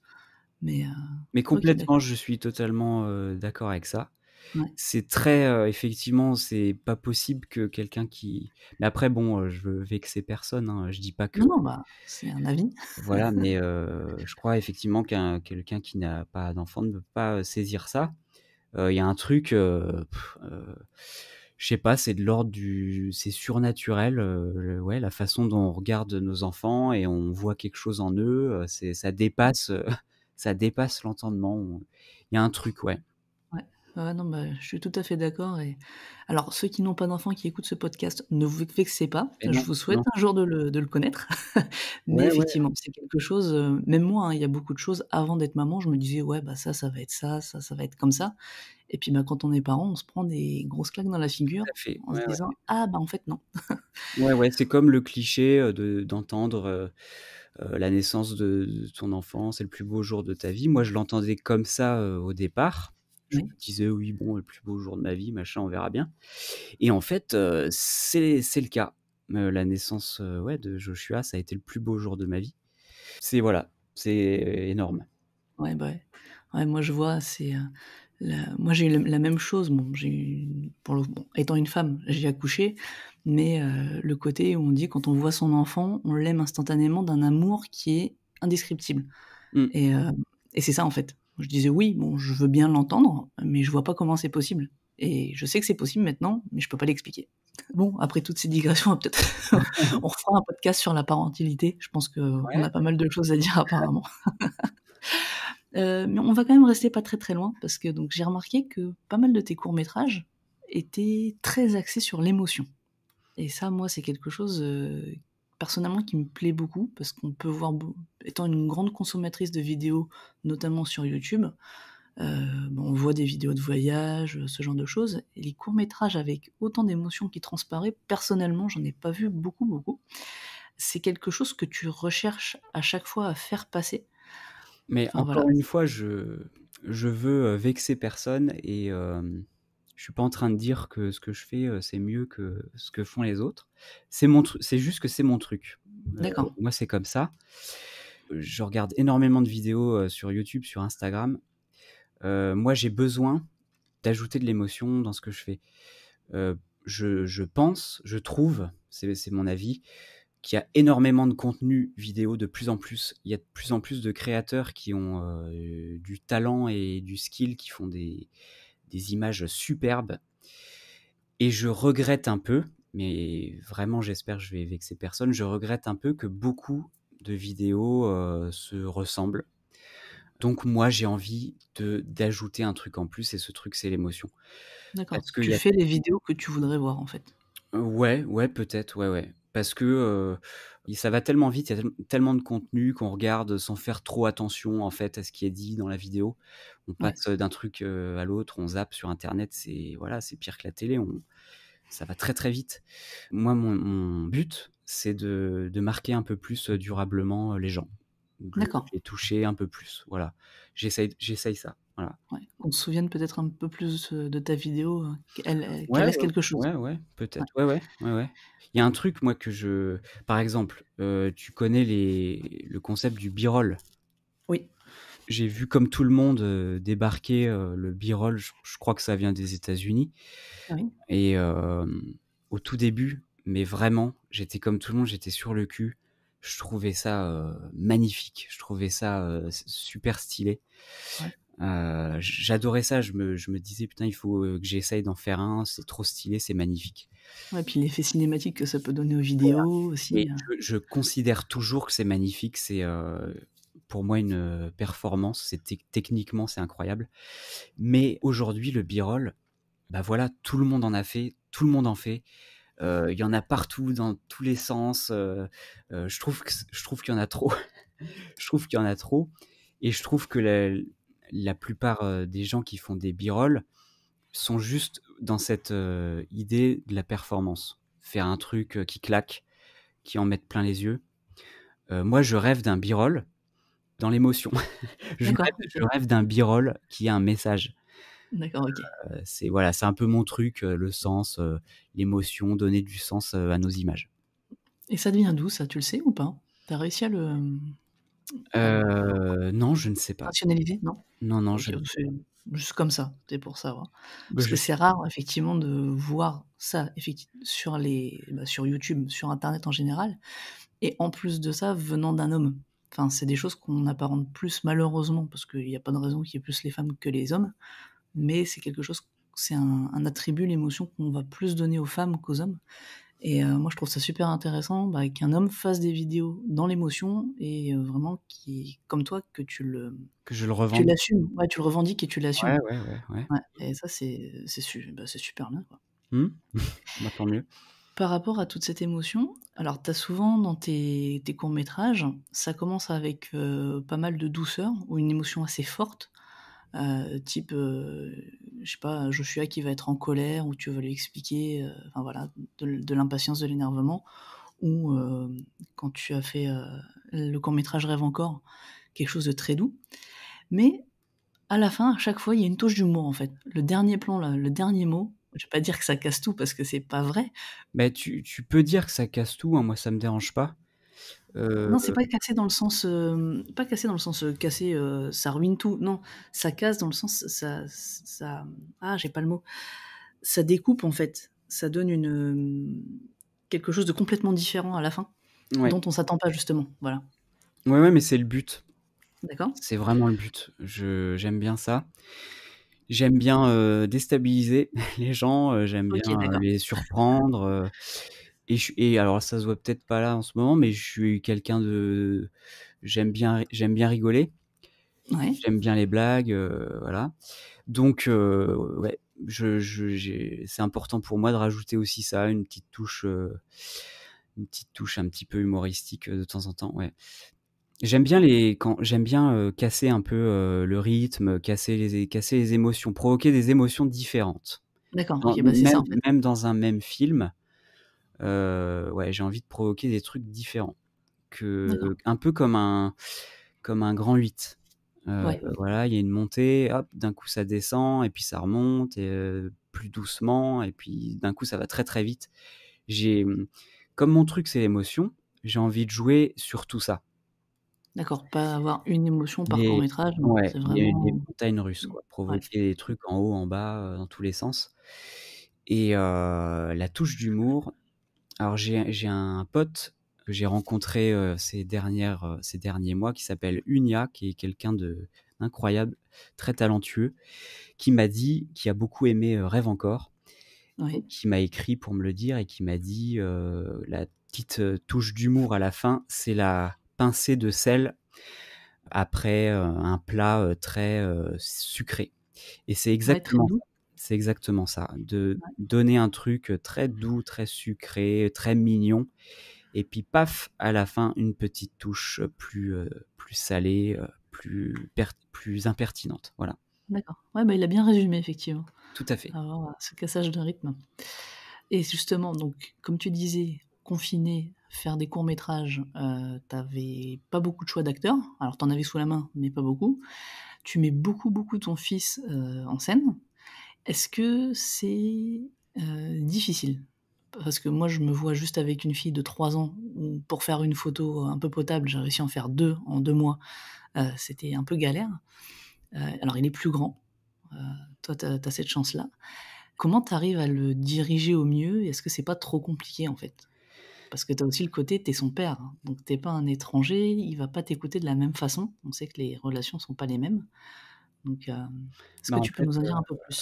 Mais Mais OK, complètement, d'accord. je suis totalement, d'accord avec ça. Ouais. C'est très, effectivement, c'est pas possible que quelqu'un qui mais après bon, je veux vexer personne, hein, je dis pas que Non, non, bah, c'est un avis. voilà, mais je crois effectivement quelqu'un qui n'a pas d'enfant ne peut pas, saisir ça. Il y a un truc, je sais pas, c'est de l'ordre du c'est surnaturel, le ouais, la façon dont on regarde nos enfants et on voit quelque chose en eux, c'est ça dépasse, ça dépasse l'entendement. Il y a un truc, ouais. Ouais. Ouais, non, bah, je suis tout à fait d'accord et alors ceux qui n'ont pas d'enfants qui écoutent ce podcast, ne vous vexez pas, Et je non, vous souhaite non. un jour de le connaître. Mais Ouais, ouais, effectivement, c'est quelque chose, même moi, hein, il y a beaucoup de choses avant d'être maman, je me disais: «Ouais, bah, ça va être ça, ça va être comme ça» et puis, bah, quand on est parent, on se prend des grosses claques dans la tout figure à fait. en se Ouais, ouais. disant: «Ah, bah, en fait, non». Ouais, ouais, c'est comme le cliché, d'entendre, la naissance de ton enfant, c'est le plus beau jour de ta vie. Moi, je l'entendais comme ça, au départ. Je Oui, me disais: «Oui, bon, le plus beau jour de ma vie, machin, on verra bien» et en fait, c'est le cas. La naissance, ouais, de Joshua, ça a été le plus beau jour de ma vie. C'est voilà, c'est énorme. ouais, bah, ouais. Ouais, moi, je vois, c'est, moi, j'ai eu la même chose. Bon, j'ai eu pour le bon, étant une femme, j'ai accouché, mais le côté où on dit quand on voit son enfant, on l'aime instantanément d'un amour qui est indescriptible Mmh. et heu et c'est ça, en fait. Je disais: «Oui, bon, je veux bien l'entendre, mais je vois pas comment c'est possible» et je sais que c'est possible maintenant, mais je peux pas l'expliquer. Bon, après toutes ces digressions, on va peut-être on refera un podcast sur la parentalité. Je pense qu'on Ouais, a pas mal de choses à dire apparemment. Mais on va quand même rester pas très, très loin parce que donc j'ai remarqué que pas mal de tes courts-métrages étaient très axés sur l'émotion et ça, moi, c'est quelque chose, personnellement qui me plaît beaucoup parce qu'on peut voir étant une grande consommatrice de vidéos, notamment sur YouTube, bon, on voit des vidéos de voyage, ce genre de choses et les courts-métrages avec autant d'émotion qui transparaît, personnellement, j'en ai pas vu beaucoup, beaucoup. C'est quelque chose que tu recherches à chaque fois à faire passer? mais Enfin voilà. encore une fois, je veux, vexer personne et je suis pas en train de dire que ce que je fais, c'est mieux que ce que font les autres. C'est juste que c'est mon truc. D'accord. Moi, c'est comme ça. Je regarde énormément de vidéos, sur YouTube, sur Instagram. Moi, j'ai besoin d'ajouter de l'émotion dans ce que je fais. Je pense, je trouve, c'est mon avis, qu'il y a énormément de contenu vidéo de plus en plus. Il y a de plus en plus de créateurs qui ont, du talent et du skill, qui font des images superbes et je regrette un peu, mais vraiment j'espère que je vais vexer personne, je regrette un peu que beaucoup de vidéos, se ressemblent. Donc moi, j'ai envie d'ajouter un truc en plus et ce truc, c'est l'émotion. D'accord. Parce qu'il Tu y a fais les vidéos que tu voudrais voir, en fait? ouais, ouais, peut-être, ouais, ouais. Parce que, ça va tellement vite, il y a tellement de contenu qu'on regarde sans faire trop attention, en fait, à ce qui est dit dans la vidéo. On Ouais, passe, d'un truc, à l'autre, on zappe sur internet, c'est voilà, c'est pire que la télé, ça va très, très vite. Moi, mon but, c'est de marquer un peu plus, durablement, les gens, de d'accord. les toucher un peu plus, voilà. J'essaye ça, voilà. Ouais, qu'on se souvienne peut-être un peu plus, de ta vidéo, Ouais, qu'elle laisse ouais, quelque chose. ouais, ouais, Ouais. peut-être. Ouais, ouais, ouais, ouais. Il y a un truc moi que je par exemple, tu connais le concept du B-roll? Oui. J'ai vu comme tout le monde, débarquer, le B-roll, je crois que ça vient des États-Unis Oui. et au tout début, mais vraiment, j'étais comme tout le monde, j'étais sur le cul. Je trouvais ça, magnifique. Je trouvais ça, super stylé. Ouais. J'adorais ça, je me disais: «Putain, il faut, que j'essaye d'en faire un, c'est trop stylé, c'est magnifique». Ouais, puis l'effet cinématique que ça peut donner aux Voilà, vidéos mais aussi, je considère toujours que c'est magnifique, c'est, pour moi une, performance, c'est techniquement, c'est incroyable. Mais aujourd'hui, le b-roll, bah, voilà, tout le monde en a fait, tout le monde en fait, il y en a partout dans tous les sens, je trouve qu'il y en a trop. Je trouve qu'il y en a trop et je trouve que la plupart, des gens qui font des b-roll sont juste dans cette, idée de la performance. Faire un truc, qui claque, qui en mette plein les yeux. Moi, je rêve d'un b-roll dans l'émotion. Je D'accord, rêve OK. je rêve d'un b-roll qui a un message. D'accord, OK. C'est voilà, c'est un peu mon truc, le sens, l'émotion, donner du sens, à nos images. Et ça devient d'où ça, tu le sais ou pas? Tu as réussi à le Non, je ne sais pas. rationaliser? Non? Non, non, je OK, ne sais c'est juste comme ça, c'est pour savoir. bah, Parce que je c'est rare effectivement de voir ça sur sur YouTube, sur internet en général et en plus de ça, venant d'un homme. Enfin, c'est des choses qu'on apparente plus malheureusement, parce qu'il y a pas de raison qu'il y ait plus les femmes que les hommes, mais c'est un attribut, l'émotion, qu'on va plus donner aux femmes qu'aux hommes et moi je trouve ça super intéressant, qu'un homme fasse des vidéos dans l'émotion et vraiment qui comme toi, que je le que tu revende. l'assumes. Ouais, tu le revendiques et tu Ouais, l'assumes. ouais, ouais, ouais. Ouais et ça c'est super bien, quoi. Mmh. Bah, tant mieux. Par rapport à toute cette émotion, alors tu as souvent dans tes courts-métrages, ça commence avec, pas mal de douceur ou une émotion assez forte, type, je sais pas, Joshua qui va être en colère ou tu vas lui expliquer, enfin voilà, de l'impatience, de l'énervement ou, quand tu as fait, le court-métrage Rêve encore, quelque chose de très doux. Mais à la fin, à chaque fois, il y a une touche d'humour, en fait. Le dernier plan là, le dernier mot, je vais pas dire que ça casse tout parce que c'est pas vrai. Bah, tu peux dire que ça casse tout, hein, moi ça me dérange pas. Heu, Non, c'est pas cassé dans le sens, pas cassé dans le sens, cassé, ça ruine tout. Non, ça casse dans le sens j'ai pas le mot. Ça découpe, en fait. Ça donne quelque chose de complètement différent à la fin, ouais. dont on s'attend pas justement, voilà. Ouais, ouais, mais c'est le but. D'accord? C'est vraiment le but. J'aime bien ça. J'aime bien, déstabiliser les gens, j'aime OK, bien, d'accord. les surprendre, et alors ça se voit peut-être pas là en ce moment, mais je suis quelqu'un de j'aime bien rigoler, Ouais, j'aime bien les blagues, voilà. Donc ouais, j'ai c'est important pour moi de rajouter aussi ça, une petite touche un petit peu humoristique, de temps en temps, ouais. J'aime bien, casser un peu, le rythme, casser les émotions, provoquer des émotions différentes. d'accord, Dans OK, bah, c'est ça, même en fait. même dans un même film, ouais, j'ai envie de provoquer des trucs différents, D'accord. un peu comme un grand 8. Ouais, Voilà, il y a une montée, hop, d'un coup ça descend et puis ça remonte et plus doucement et puis d'un coup ça va très, très vite. Comme mon truc c'est l'émotion, j'ai envie de jouer sur tout ça. d'accord, pas avoir une émotion par court Des métrage, non, Ouais, c'est des vraiment montagnes russes, mmh, quoi. ouais, Provoquer des trucs en haut, en bas, dans tous les sens et la touche d'humour, alors j'ai un pote que j'ai rencontré, ces derniers mois qui s'appelle Unia, qui est quelqu'un d'incroyable, très talentueux, qui a beaucoup aimé, Rêve encore et ouais, qui m'a écrit pour me le dire et qui m'a dit, «La petite, touche d'humour à la fin, c'est la pincée de sel après, un plat, très, sucré» et ouais, très doux, c'est exactement ça, de ouais, donner un truc, très doux, très sucré, très mignon et puis paf, à la fin, une petite touche, plus salée, plus impertinente. Voilà, d'accord. Ouais, bah, il a bien résumé effectivement, tout à fait. avoir, ce cassage de rythme et justement donc comme tu disais, confiné, faire des courts métrages, tu pas beaucoup de choix d'acteurs. Alors tu en avais sous la main, mais pas beaucoup. Tu mets beaucoup, beaucoup ton fils, en scène. Est-ce que c'est, difficile? Parce que moi, je me vois juste avec une fille de 3 ans où pour faire une photo un peu potable, j'ai réussi à en faire 2 en 2 mois. C'était un peu galère. Alors il est plus grand, heu, toi tu as cette chance-là. Comment tu arrives à le diriger au mieux? Est-ce que c'est pas trop compliqué, en fait? Parce que tu as aussi le côté, tu es son père, hein, donc tu es pas un étranger, il va pas t'écouter de la même façon. On sait que les relations sont pas les mêmes. Donc, est-ce Bah, que tu peux nous en dire un peu plus?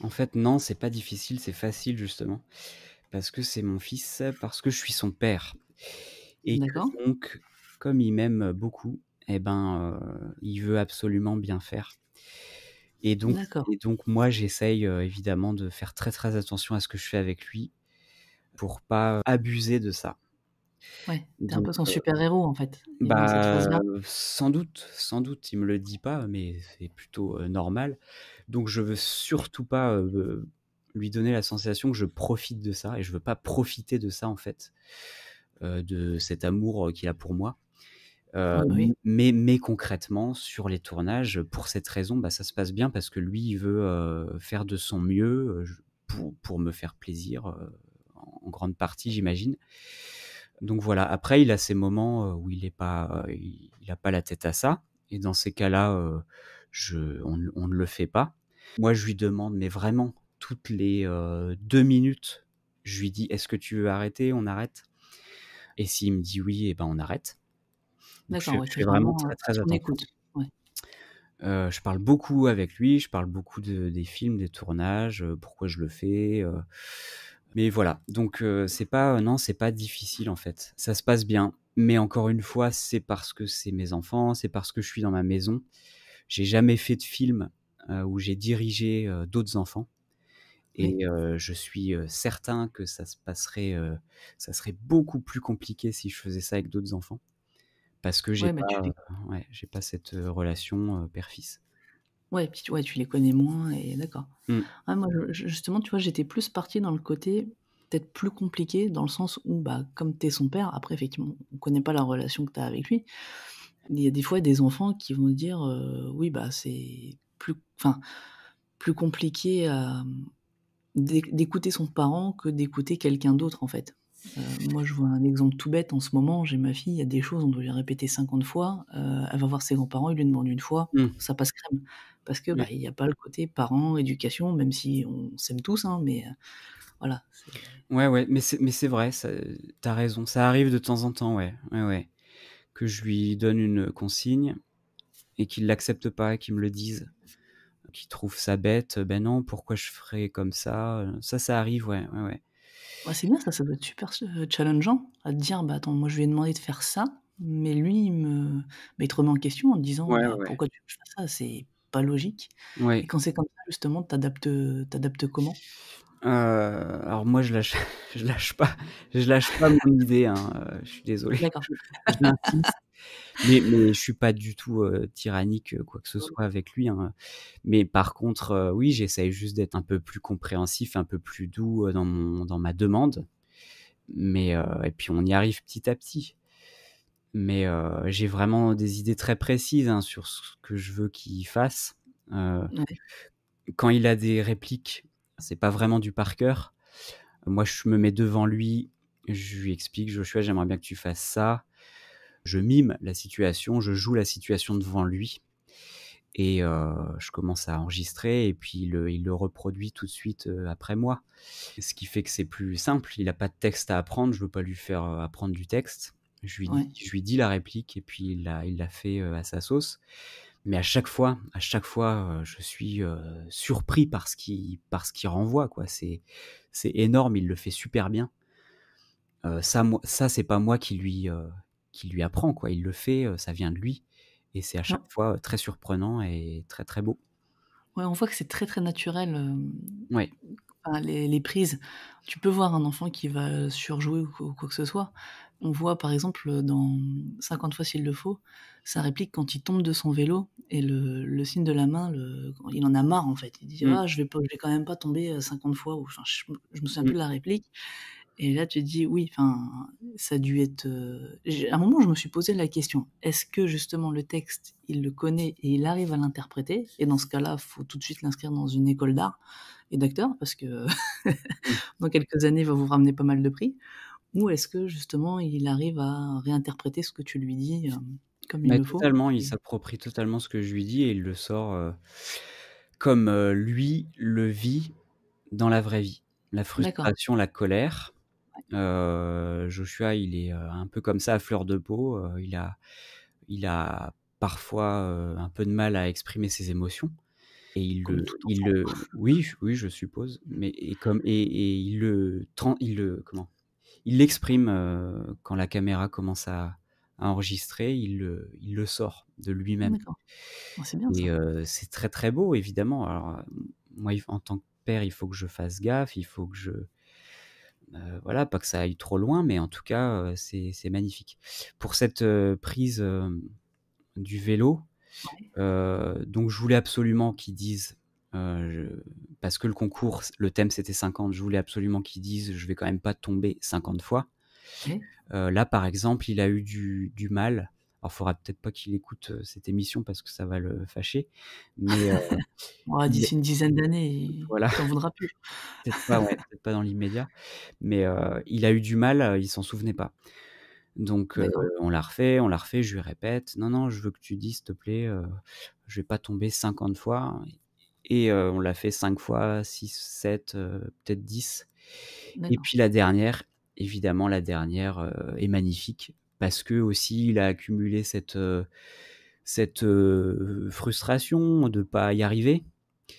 en fait, non, c'est pas difficile, c'est facile justement, parce que c'est mon fils, parce que je suis son père et que D'accord, donc, comme il m'aime beaucoup et ben, il veut absolument bien faire et donc d'accord. moi j'essaye, évidemment de faire très, très attention à ce que je fais avec lui pour pas abuser de ça. Ouais, tu es un Donc peu son super héros, en fait. Il aime cette bah, phase-là. sans doute, il me le dit pas, mais c'est plutôt, normal. Donc je veux surtout pas, lui donner la sensation que je profite de ça et je veux pas profiter de ça, en fait, de cet amour, qu'il a pour moi. Ouais, bah, oui. Mais concrètement, sur les tournages, pour cette raison, bah, ça se passe bien parce que lui, il veut, faire de son mieux, pour me faire plaisir, en grande partie, j'imagine. Donc voilà, après il a ses moments, où il a pas la tête à ça et dans ces cas-là, je on ne le fait pas. Moi, je lui demande, mais vraiment toutes les, 2 minutes, je lui dis: «Est-ce que tu veux arrêter? On arrête?» Et s'il me dit: «Oui» et ben, on arrête. Donc D'accord, ouais, je tu es fais vraiment vraiment, très, très sur attention. l'écoute. Ouais. Je parle beaucoup avec lui, je parle beaucoup des films, des tournages, pourquoi je le fais, mais voilà. Donc c'est pas, non, c'est pas difficile, en fait. Ça se passe bien, mais encore une fois, c'est parce que c'est mes enfants, c'est parce que je suis dans ma maison. J'ai jamais fait de film, où j'ai dirigé, d'autres enfants Oui. et je suis, certain que ça serait beaucoup plus compliqué si je faisais ça avec d'autres enfants parce que Ouais, bah, tu les ouais, j'ai pas cette, relation, père-fils. ouais, puis tu ouais, tu les connais moins et d'accord. Mmh. Ah moi, je justement, tu vois, j'étais plus partie dans le côté peut-être plus compliqué, dans le sens où, bah, comme tu es son père, après effectivement, on connaît pas la relation que tu as avec lui. Il y a des fois des enfants qui vont dire, oui, bah, c'est plus compliqué à, d'écouter son parent que d'écouter quelqu'un d'autre, en fait. Moi, je vois un exemple tout bête en ce moment, j'ai ma fille, il y a des choses, on doit lui répéter 50 fois, elle va voir ses grands-parents, ils lui demandent une fois, Mmh. ça passe crème. Parce que, bah, Ouais. il y a pas le côté parent, éducation, même si on s'aime tous, hein, mais voilà, c'est Ouais, ouais, mais c'est vrai, ça tu raison, ça arrive de temps en temps, ouais. Ouais, ouais. Que je lui donne une consigne et qu'il l'accepte pas, qu'il me le dise, qu'il trouve ça bête, «Ben non, pourquoi je ferais comme ça?» Ça arrive, ouais, ouais, ouais. ouais, c'est bien ça, ça doit être super challengeant à te dire: «Bah, attends, moi, je lui ai demandé de faire ça, mais lui, bah, il te remet en question en te disant: Ouais, "Bah, ouais, pourquoi tu veux que je fasse ça? C'est pas logique"». Et ouais. quand c'est comme ça, justement, tu adaptes comment? Alors moi je lâche je lâche pas mon idée, hein, je suis désolé, D'accord. j'insiste, mais je suis pas du tout, tyrannique, quoi que ce soit avec lui, hein, mais par contre, oui, j'essaye juste d'être un peu plus compréhensif, un peu plus doux, dans ma demande, mais et puis on y arrive petit à petit. Mais j'ai vraiment des idées très précises, hein, sur ce que je veux qu'il fasse. Heu, Ouais. Quand il a des répliques, c'est pas vraiment du par cœur. Moi, je me mets devant lui, je lui explique: «Joshua, j'aimerais bien que tu fasses ça». Je mime la situation, je joue la situation devant lui et je commence à enregistrer et puis il le reproduit tout de suite, après moi. Ce qui fait que c'est plus simple, il a pas de texte à apprendre, je veux pas lui faire, apprendre du texte. Ouais. Je lui dis la réplique et puis il la fait, à sa sauce. Mais à chaque fois, je suis, surpris par ce qu'il renvoie, quoi. C'est énorme, il le fait super bien. Ça, c'est pas moi qui lui apprend, quoi. Il le fait, ça vient de lui et c'est à chaque Non, fois, très surprenant et très, très beau. ouais, on voit que c'est très, très naturel, Ouais. enfin les prises. Tu peux voir un enfant qui va surjouer ou quoi que ce soit. On voit par exemple, dans 50 fois s'il le faut, sa réplique quand il tombe de son vélo et le signe de la main, quand il en a marre en fait. Il dit: Mmh, «Ah je vais quand même pas tomber, 50 fois» ou enfin je me souviens plus mmh. de la réplique. Et là, tu te dis: «Oui, enfin, ça a dû être», à un moment, je me suis posé la question: «Est-ce que justement le texte, il le connaît et il arrive à l'interpréter?» Et dans ce cas-là, faut tout de suite l'inscrire dans une école d'art et d'acteurs parce que Mmh. dans quelques années, il va vous ramener pas mal de prix. Ou est-ce que justement, il arrive à réinterpréter ce que tu lui dis, comme il Bah, le faut? totalement, il Et s'approprie totalement ce que je lui dis et il le sort, comme, lui le vit dans la vraie vie. La d'accord, frustration, la colère, Joshua, il est, un peu comme ça à fleur de peau, il a parfois, un peu de mal à exprimer ses émotions et comme tout il enfant. le oui, oui, je suppose, mais et il l'exprime, quand la caméra commence à enregistrer, il le sort de lui-même D'accord, bah, c'est bien et ça. c'est très, très beau évidemment. Alors, moi, en tant que père, il faut que je fasse gaffe, il faut que voilà, pas que ça aille trop loin, mais en tout cas, c'est magnifique. Pour cette, prise, du vélo, Ouais, donc je voulais absolument qu'ils disent, je parce que le concours, le thème c'était 50, je voulais absolument qu'ils disent: «Je vais quand même pas tomber 50 fois». ouais, Là, par exemple, il a eu du mal. Alors, faudra peut-être pas qu'il écoute, cette émission parce que ça va le fâcher, mais Ouais, il d'ici une dizaine d'années, voilà, il t'en voudra plus. peut-être pas, ouais, peut-être pas dans l'immédiat, mais il a eu du mal, il s'en souvenait pas. Donc D'accord. on l'a refait, je lui répète: «Non, non, je veux que tu dises, s'il te plaît, je vais pas tomber 50 fois», et on l'a fait 5 fois, 6, 7, peut-être 10, et D'accord. puis la dernière, évidemment, la dernière, est magnifique parce qu'aussi il a accumulé cette frustration de pas y arriver,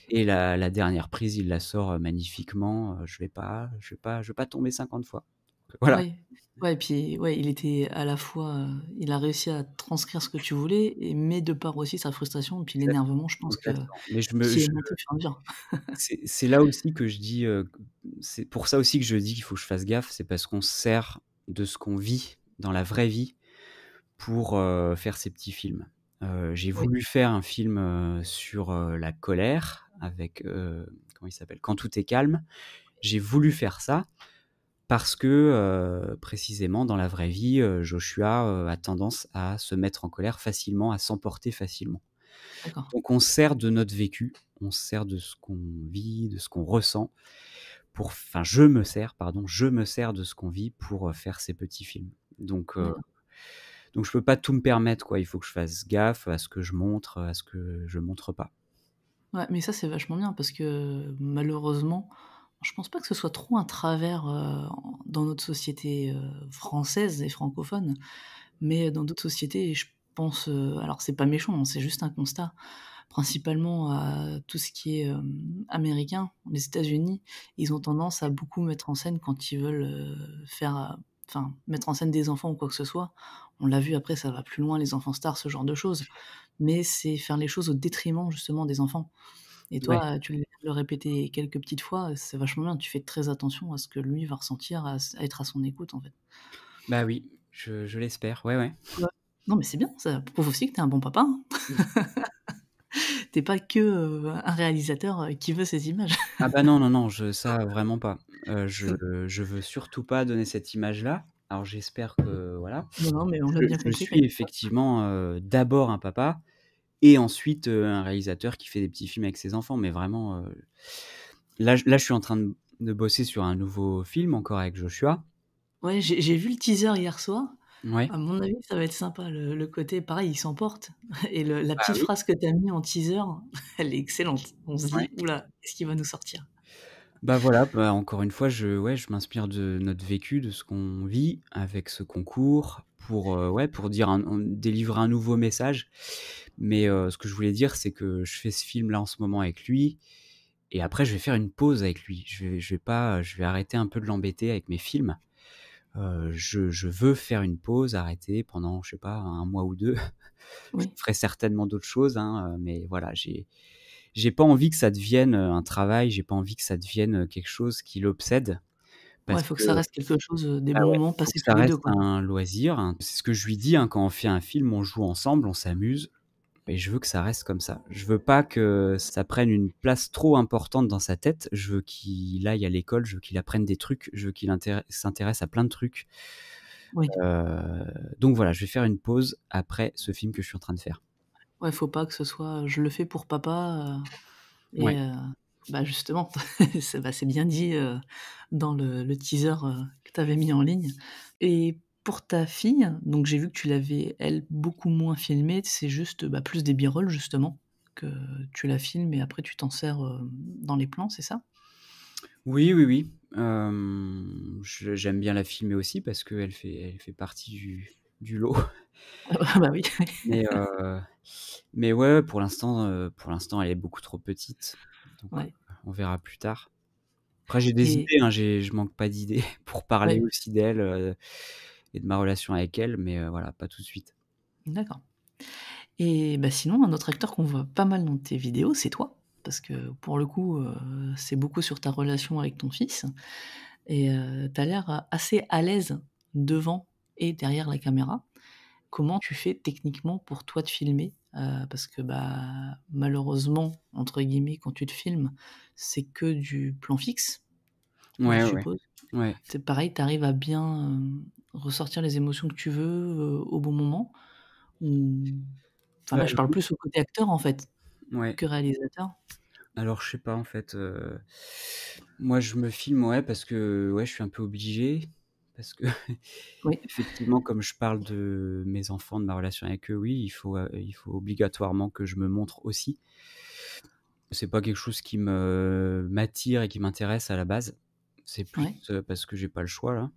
et la dernière prise, il la sort, magnifiquement, je vais pas tomber 50 fois. Voilà. Ouais. Ouais et puis, ouais, il était à la fois, il a réussi à transcrire ce que tu voulais mais de par aussi sa frustration et puis Exact l'énervement, je pense que exactement. Mais qui est monté au fur et à mesure. c'est là aussi que je dis, c'est pour ça aussi que je dis qu'il faut que je fasse gaffe, c'est parce qu'on se sert de ce qu'on vit dans la vraie vie pour, faire ces petits films. J'ai Oui, voulu faire un film, sur, la colère avec, comment il s'appelle? Quand tout est calme. J'ai voulu faire ça parce que, précisément dans la vraie vie, Joshua, a tendance à se mettre en colère facilement, à s'emporter facilement. d'accord. Donc on se sert de notre vécu, on se sert de ce qu'on vit, de ce qu'on ressent je me sers de ce qu'on vit pour, faire ces petits films. D'accord. Donc je peux pas tout me permettre, quoi. Il faut que je fasse gaffe à ce que je montre, à ce que je montre pas. Ouais, mais ça, c'est vachement bien parce que malheureusement, je pense pas que ce soit trop un travers, dans notre société, française et francophone, mais dans d'autres sociétés et je pense, alors c'est pas méchant, hein, c'est juste un constat, principalement à tout ce qui est, américain. Les États-Unis, ils ont tendance à beaucoup mettre en scène quand ils veulent, faire, enfin, mettre en scène des enfants ou quoi que ce soit. On l'a vu après, ça va plus loin, les enfants stars, ce genre de choses, mais c'est faire les choses au détriment justement des enfants. Et Ouais, toi, tu viens de le répéter quelques petites fois, c'est vachement bien. Tu fais très attention à ce que lui va ressentir, à être à son écoute, en fait. bah oui, je l'espère, ouais, ouais. Ouais. Non, mais c'est bien, ça prouve aussi que tu es un bon papa, hein. Mmh. Tu es pas que, un réalisateur, qui veut ses images. Ah bah non, non, non, ça vraiment pas. Je veux surtout pas donner cette image-là. Alors j'espère que voilà. Non, non, mais on l'a Je bien je compris, suis t'inquiète pas. effectivement, d'abord un papa et ensuite, un réalisateur qui fait des petits films avec ses enfants, mais vraiment, là je suis en train de bosser sur un nouveau film encore avec Joshua. Ouais, j'ai vu le teaser hier soir. Ouais. À mon avis, ça va être sympa, le côté pareil, il s'emporte et le la Bah petite oui, phrase que tu as mis en teaser, elle est excellente. On se ouais. dit: «Ouh là, qu'est-ce qu'il va nous sortir?» Bah voilà, bah encore une fois, je m'inspire de notre vécu, de ce qu'on vit avec ce concours pour, ouais, pour dire délivrer un nouveau message. Mais, ce que je voulais dire, c'est que je fais ce film-là en ce moment avec lui et après je vais faire une pause avec lui. Je vais arrêter un peu de l'embêter avec mes films. Je veux faire une pause, arrêter pendant, je sais pas, un mois ou 2. Je Oui. ferai certainement d'autres choses, hein, mais voilà, j'ai pas envie que ça devienne, un travail, j'ai pas envie que ça devienne, quelque chose qui l'obsède Ouais, parce il faut que que ça reste quelque chose, des ah bons ouais, moments faut que passés tous ça les 2, reste quoi. un loisir, hein. C'est ce que je lui dis, hein, quand on fait un film, on joue ensemble, on s'amuse et je veux que ça reste comme ça. Je veux pas que ça prenne une place trop importante dans sa tête. Je veux qu'il aille à l'école, je veux qu'il apprenne des trucs, je veux qu'il s'intéresse à plein de trucs. Oui. Donc voilà, je vais faire une pause après ce film que je suis en train de faire. Ouais, faut pas que ce soit, «Je le fais pour papa», et Ouais. bah, justement, c'est bien dit, dans le teaser, que tu avais mis en ligne et pour ta fille, donc j'ai vu que tu l'avais, elle, beaucoup moins filmée, c'est juste, bah, plus des b-rolls justement, que tu la filmes et après tu t'en sers, dans les plans, c'est ça? Oui, oui, oui. J'aime bien la filmer aussi parce elle fait partie du lot. Bah, oui. Mais, mais ouais, pour l'instant, elle est beaucoup trop petite, donc Ouais on verra plus tard. Après j'ai des et idées, hein, je manque pas d'idées pour parler ouais, aussi d'elle, et de ma relation avec elle, mais, voilà, pas tout de suite. d'accord. Et bah, sinon, un autre acteur qu'on voit pas mal dans tes vidéos, c'est toi. Parce que pour le coup, c'est beaucoup sur ta relation avec ton fils et tu as l'air, assez à l'aise devant et derrière la caméra. Comment tu fais techniquement pour toi te filmer? Parce que, bah, «malheureusement» entre guillemets, quand tu te filmes, c'est que du plan fixe, je Ouais, ouais, suppose? ouais. C'est pareil, tu arrives à bien, ressortir les émotions que tu veux, au bon moment? Ou enfin là, je parle Oui, plus au côté acteur, en fait, ouais. que réalisateur? Alors je sais pas en fait, moi je me filme, ouais, parce que, ouais, je suis un peu obligé, parce que Oui, effectivement comme je parle de mes enfants, de ma relation avec eux, oui, il faut obligatoirement que je me montre aussi. C'est pas quelque chose qui m'attire et qui m'intéresse à la base. C'est plus, ouais, parce que j'ai pas le choix là.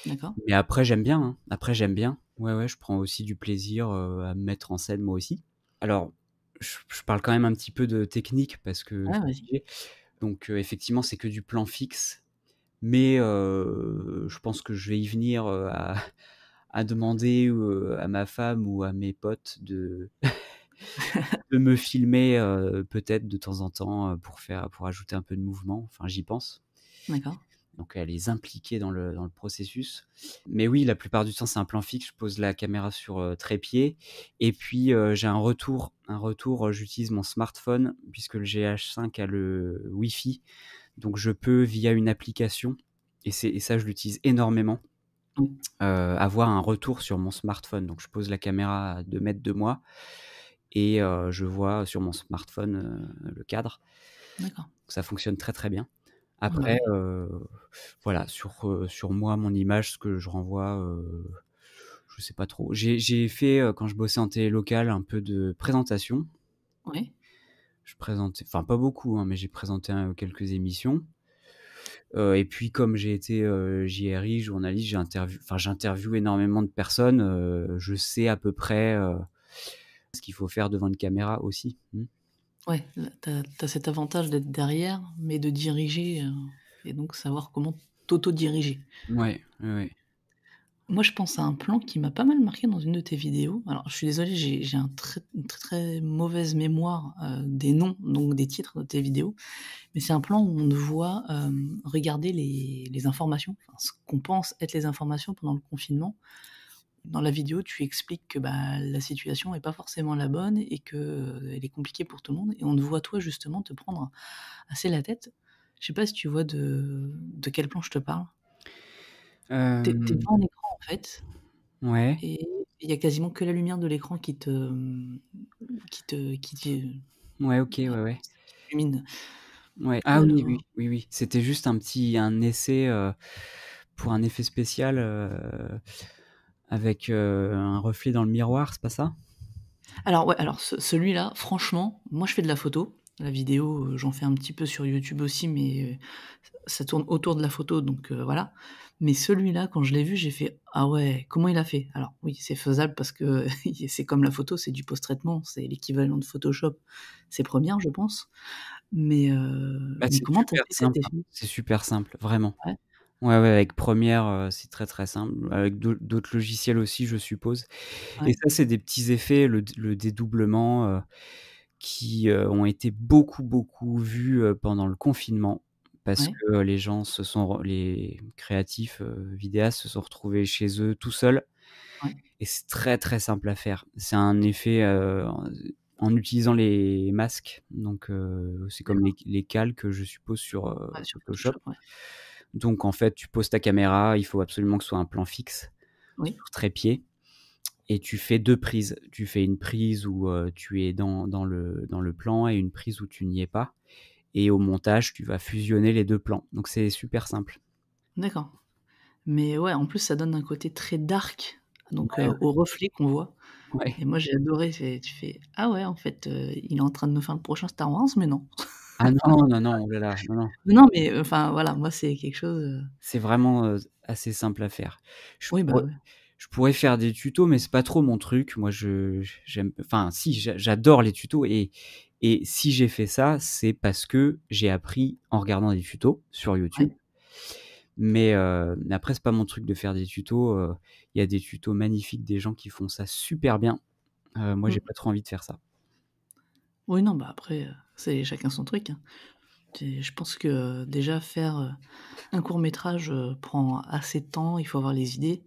d'accord. Mais après j'aime bien, hein. Après j'aime bien. Ouais, ouais, je prends aussi du plaisir, à me mettre en scène moi aussi. Alors, je parle quand même un petit peu de technique parce que Ouais, je suis vas-y. obligé. Donc, effectivement, c'est que du plan fixe, mais je pense que je vais y venir, à demander, à ma femme ou à mes potes de me filmer, peut-être de temps en temps, pour ajouter un peu de mouvement. Enfin, j'y pense. D'accord. Donc à les impliquer dans le processus. Mais oui, la plupart du temps, c'est un plan fixe. Je pose la caméra sur, trépied et puis, j'ai un retour, j'utilise mon smartphone puisque le GH5 a le Wi-Fi, donc je peux via une application et ça, je l'utilise énormément, Oui, avoir un retour sur mon smartphone. Donc je pose la caméra à 2 mètres de moi et je vois sur mon smartphone, le cadre. d'accord. Ça fonctionne très, très bien. Ah bah, Après, oui. voilà, sur moi, mon image, ce que je renvoie, je sais pas trop. J'ai fait, quand je bossais en télé locale, un peu de présentation. Ouais, Je présentais enfin pas beaucoup, hein, mais j'ai présenté, quelques émissions. Et puis comme j'ai été, JRI, journaliste, j'interviewe énormément de personnes, je sais à peu près, ce qu'il faut faire devant une caméra aussi. Mmh. ouais, là, tu as cet avantage d'être derrière, mais de diriger, et donc savoir comment t'auto-diriger. Ouais, ouais, ouais. Moi, je pense à un plan qui m'a pas mal marqué dans une de tes vidéos. Alors, je suis désolée, j'ai une très, très mauvaise mémoire, des noms, donc des titres de tes vidéos, mais c'est un plan où on te voit, regarder les informations, enfin, ce qu'on pense être les informations pendant le confinement. Dans la vidéo, tu expliques que, bah, la situation est pas forcément la bonne et que, elle est compliquée pour tout le monde et on te voit toi justement te prendre assez la tête. Je sais pas si tu vois de quel plan je te parle? Tu es Hem, devant un écran en fait ouais, et il y a quasiment que la lumière de l'écran qui te ouais, OK, ouais, ouais. qui t'illumine. Ouais. Ah Toi oui, alors oui, oui, oui. C'était juste un essai, pour un effet spécial, avec, un reflet dans le miroir, c'est pas ça? alors ouais, alors celui-là, franchement, moi je fais de la photo. La vidéo, j'en fais un petit peu sur YouTube aussi, mais ça tourne autour de la photo, donc voilà. Mais celui-là, quand je l'ai vu, j'ai fait: «Ah ouais, comment il a fait?» Alors oui, c'est faisable parce que c'est comme la photo, c'est du post-traitement, c'est l'équivalent de Photoshop, c'est Premiere, je pense. Bah, Mais c'est comment tu as super fait cet simple, hein. effet? C'est super simple, vraiment. Ouais, Ouais, ouais, avec Premiere, c'est très, très simple. Avec d'autres logiciels aussi, je suppose. Et ouais, ça, c'est des petits effets, le dédoublement, qui, ont été beaucoup, beaucoup vus, pendant le confinement parce ouais, que les créatifs, vidéastes se sont retrouvés chez eux tout seuls ouais, et c'est très, très simple à faire. C'est un effet, en utilisant les masques, donc c'est comme d'accord. les calques, je suppose, sur, Ouais, sur Photoshop. Photoshop, ouais. Donc en fait, tu poses ta caméra, il faut absolument que ce soit un plan fixe Oui, sur trépied et tu fais 2 prises. Tu fais une prise où, tu es dans le plan et une prise où tu n'y es pas et au montage, tu vas fusionner les 2 plans. Donc c'est super simple. d'accord. Mais ouais, en plus, ça donne un côté très dark, donc Ouais, au reflet qu'on voit. ouais. Et moi, j'ai adoré, tu fais: «Ah ouais, en fait, il est en train de nous faire le prochain Star Wars, mais non». Ah non, non, non, oh là là, non, non. Non, mais enfin, voilà, moi, c'est quelque chose, C'est vraiment, assez simple à faire. Je oui, bah, pourrais ouais. je pourrais faire des tutos, mais c'est pas trop mon truc. Moi, j'aime enfin si, j'adore les tutos et si j'ai fait ça, c'est parce que j'ai appris en regardant des tutos sur YouTube. Ouais. Mais après, c'est pas mon truc de faire des tutos, il y a des tutos magnifiques, des gens qui font ça super bien. Moi, j'ai Mmh. pas trop envie de faire ça. Oui, non, bah, après, c'est chacun son truc, hein. Je pense que, déjà faire, un court métrage, prend assez de temps, il faut avoir les idées.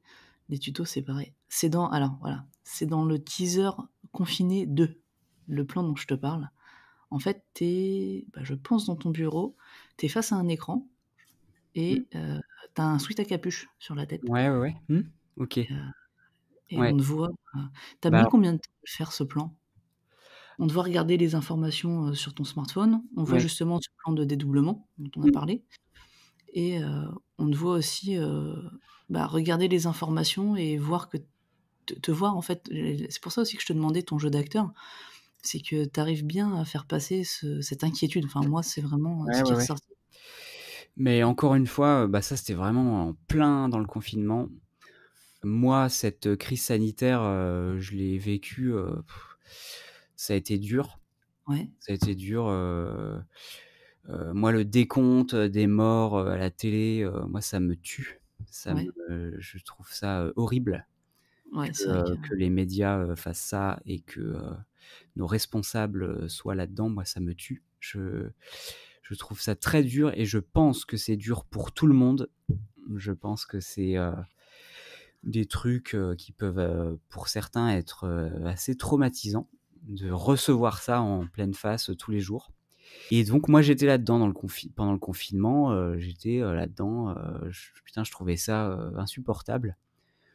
Les tutos, c'est pareil. C'est dans alors voilà, c'est dans le teaser Confiné 2, le plan dont je te parle. En fait, tu es, bah, je pense dans ton bureau, tu es face à un écran Mmh. et tu as un sweat à capuche sur la tête Ouais, ouais, ouais. Mmh. OK. et Ouais. on te voit, tu Bah, mis alors combien de temps à faire ce plan? On te voit regarder les informations, sur ton smartphone, on voit ouais. justement ce plan de dédoublement dont on a Mmh. parlé et on te voit aussi, regarder les informations et voir que te voir en fait, c'est pour ça aussi que je te demandais ton jeu d'acteur, c'est que tu arrives bien à faire passer cette inquiétude. Enfin moi, c'est vraiment, Ouais, ce qui ouais, est ouais. ressorti. Mais encore une fois, bah, ça, c'était vraiment en plein dans le confinement. Moi, cette crise sanitaire, je l'ai vécue, ça a été dur. Ouais, Ça a été dur, moi, le décompte, des morts, à la télé, moi, ça me tue. Ça ouais, me Je trouve ça, horrible ouais, c'est vrai que que les médias, fassent ça et que, nos responsables, soient là-dedans. Moi, ça me tue. Je trouve ça très dur et je pense que c'est dur pour tout le monde. Je pense que c'est, des trucs, qui peuvent, pour certains être, assez traumatisants de recevoir ça en pleine face, tous les jours. Et donc moi j'étais là-dedans dans le pendant le confinement, j'étais, là-dedans, je trouvais ça, insupportable.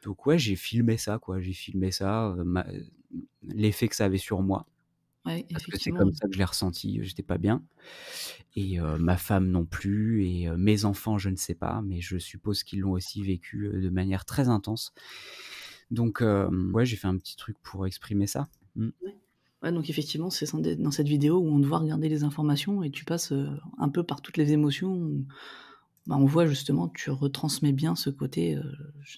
Donc ouais, j'ai filmé ça quoi, j'ai filmé ça, l'effet que ça avait sur moi, ouais, parce que c'est effectivement, comme ça que je l'ai ressenti, j'étais pas bien et ma femme non plus et mes enfants, je ne sais pas, mais je suppose qu'ils l'ont aussi vécu, de manière très intense. Donc ouais, j'ai fait un petit truc pour exprimer ça. Mmh. ouais. Ouais, donc effectivement, c'est dans cette vidéo où on te voit regarder les informations et tu passes, un peu par toutes les émotions où, on voit justement, tu retransmets bien ce côté, j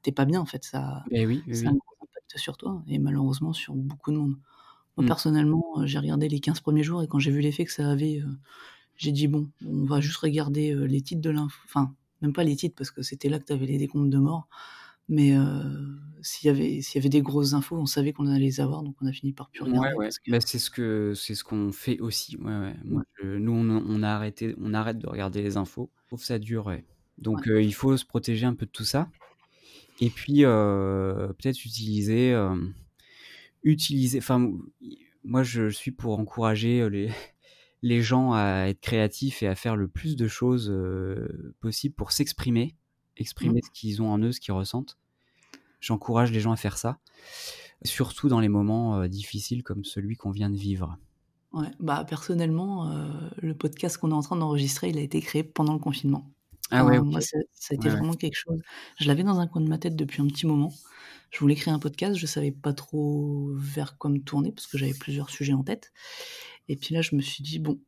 tu pas bien en fait, Et oui, oui, ça a un oui. gros impact sur toi et malheureusement sur beaucoup de monde. Moi Mmh. personnellement, j'ai regardé les 15 premiers jours et quand j'ai vu l'effet que ça avait, j'ai dit: «Bon, on va juste regarder, les titres de l'info», enfin, même pas les titres parce que c'était là que tu avais les décomptes de morts, mais s'il y avait des grosses infos, on savait qu'on allait les avoir, donc on a fini par plus Ouais, regarder ouais, parce que bah, c'est ce qu'on fait aussi. Ouais, ouais. mmh, Moi, nous, on arrête de regarder les infos. Je trouve ça dur, ouais. ouais, Donc il faut se protéger un peu de tout ça et puis, peut-être utiliser enfin, moi, je suis pour encourager, les gens à être créatifs et à faire le plus de choses, possible pour exprimer mmh. ce qu'ils ont en eux, ce qu'ils ressentent. J'encourage les gens à faire ça, surtout dans les moments, difficiles comme celui qu'on vient de vivre. Ouais, personnellement, le podcast qu'on est en train d'enregistrer, il a été créé pendant le confinement. Ah ouais, Enfin, OK. moi, ça a été Ouais, ouais. vraiment quelque chose, je l'avais dans un coin de ma tête depuis un petit moment. Je voulais créer un podcast, je savais pas trop vers quoi me tourner parce que j'avais plusieurs sujets en tête et puis là, je me suis dit: «Bon,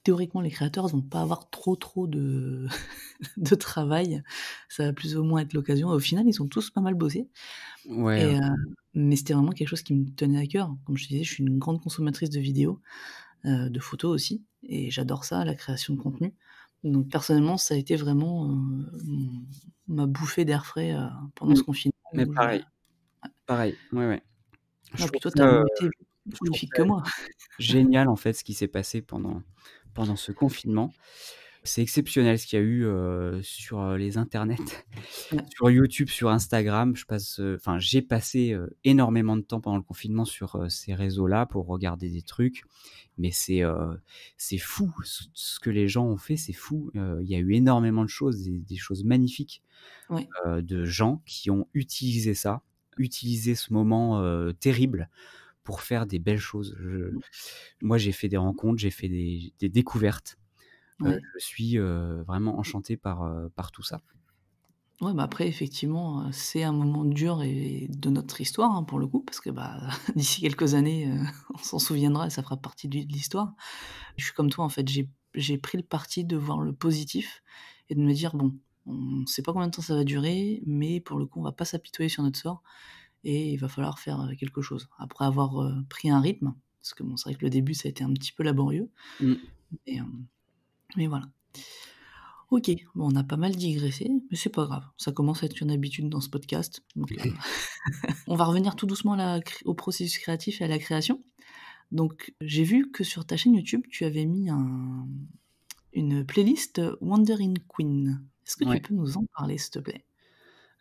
théoriquement, les créateurs, ils vont pas avoir trop de de travail. Ça va plus ou moins être l'occasion». Au final, ils ont tous pas mal bossé Ouais, ouais. et mais c'était vraiment quelque chose qui me tenait à cœur. Comme je te disais, je suis une grande consommatrice de vidéos, de photos aussi et j'adore ça, la création de contenu. Donc personnellement, ça a été vraiment, mon ma bouffée d'air frais, pendant Mmh. ce confinement Mais où je pareil, pareil. Ouais, ouais. Je ah trouve puis toi, tu ça, as été plus je trouve prolifique ça que moi. génial, en fait, ce qui s'est passé pendant ce confinement. C'est exceptionnel ce qu'il y a eu, sur, les internets, Ouais, sur YouTube, sur Instagram. J'ai passé, énormément de temps pendant le confinement sur, ces réseaux-là pour regarder des trucs, mais c'est fou ce que les gens ont fait, c'est fou. Il y a eu énormément de choses, des choses magnifiques, ouais, de gens qui ont utilisé ce moment, terrible pour faire des belles choses. mmh, Moi, j'ai fait des rencontres, j'ai fait des découvertes. ouais. Je suis, vraiment enchanté par tout ça. Ouais, après effectivement, c'est un moment dur et de notre histoire, hein, pour le coup, parce que, d'ici quelques années, on s'en souviendra et ça fera partie de l'histoire. Je suis comme toi, en fait, j'ai pris le parti de voir le positif et de me dire: «Bon, on sait pas combien de temps ça va durer, mais pour le coup, on va pas s'apitoyer sur notre sort et il va falloir faire, quelque chose». Après avoir, pris un rythme, parce que bon, c'est vrai que le début, ça a été un petit peu laborieux, Mmh. mais mais voilà. OK, bon, on a pas mal digressé, mais c'est pas grave. Ça commence à être une habitude dans ce podcast, donc on va revenir tout doucement à au processus créatif et à la création. Donc j'ai vu que sur ta chaîne YouTube, tu avais mis une playlist, Wandering Queen. Est-ce que tu Ouais. peux nous en parler, s'il te plaît?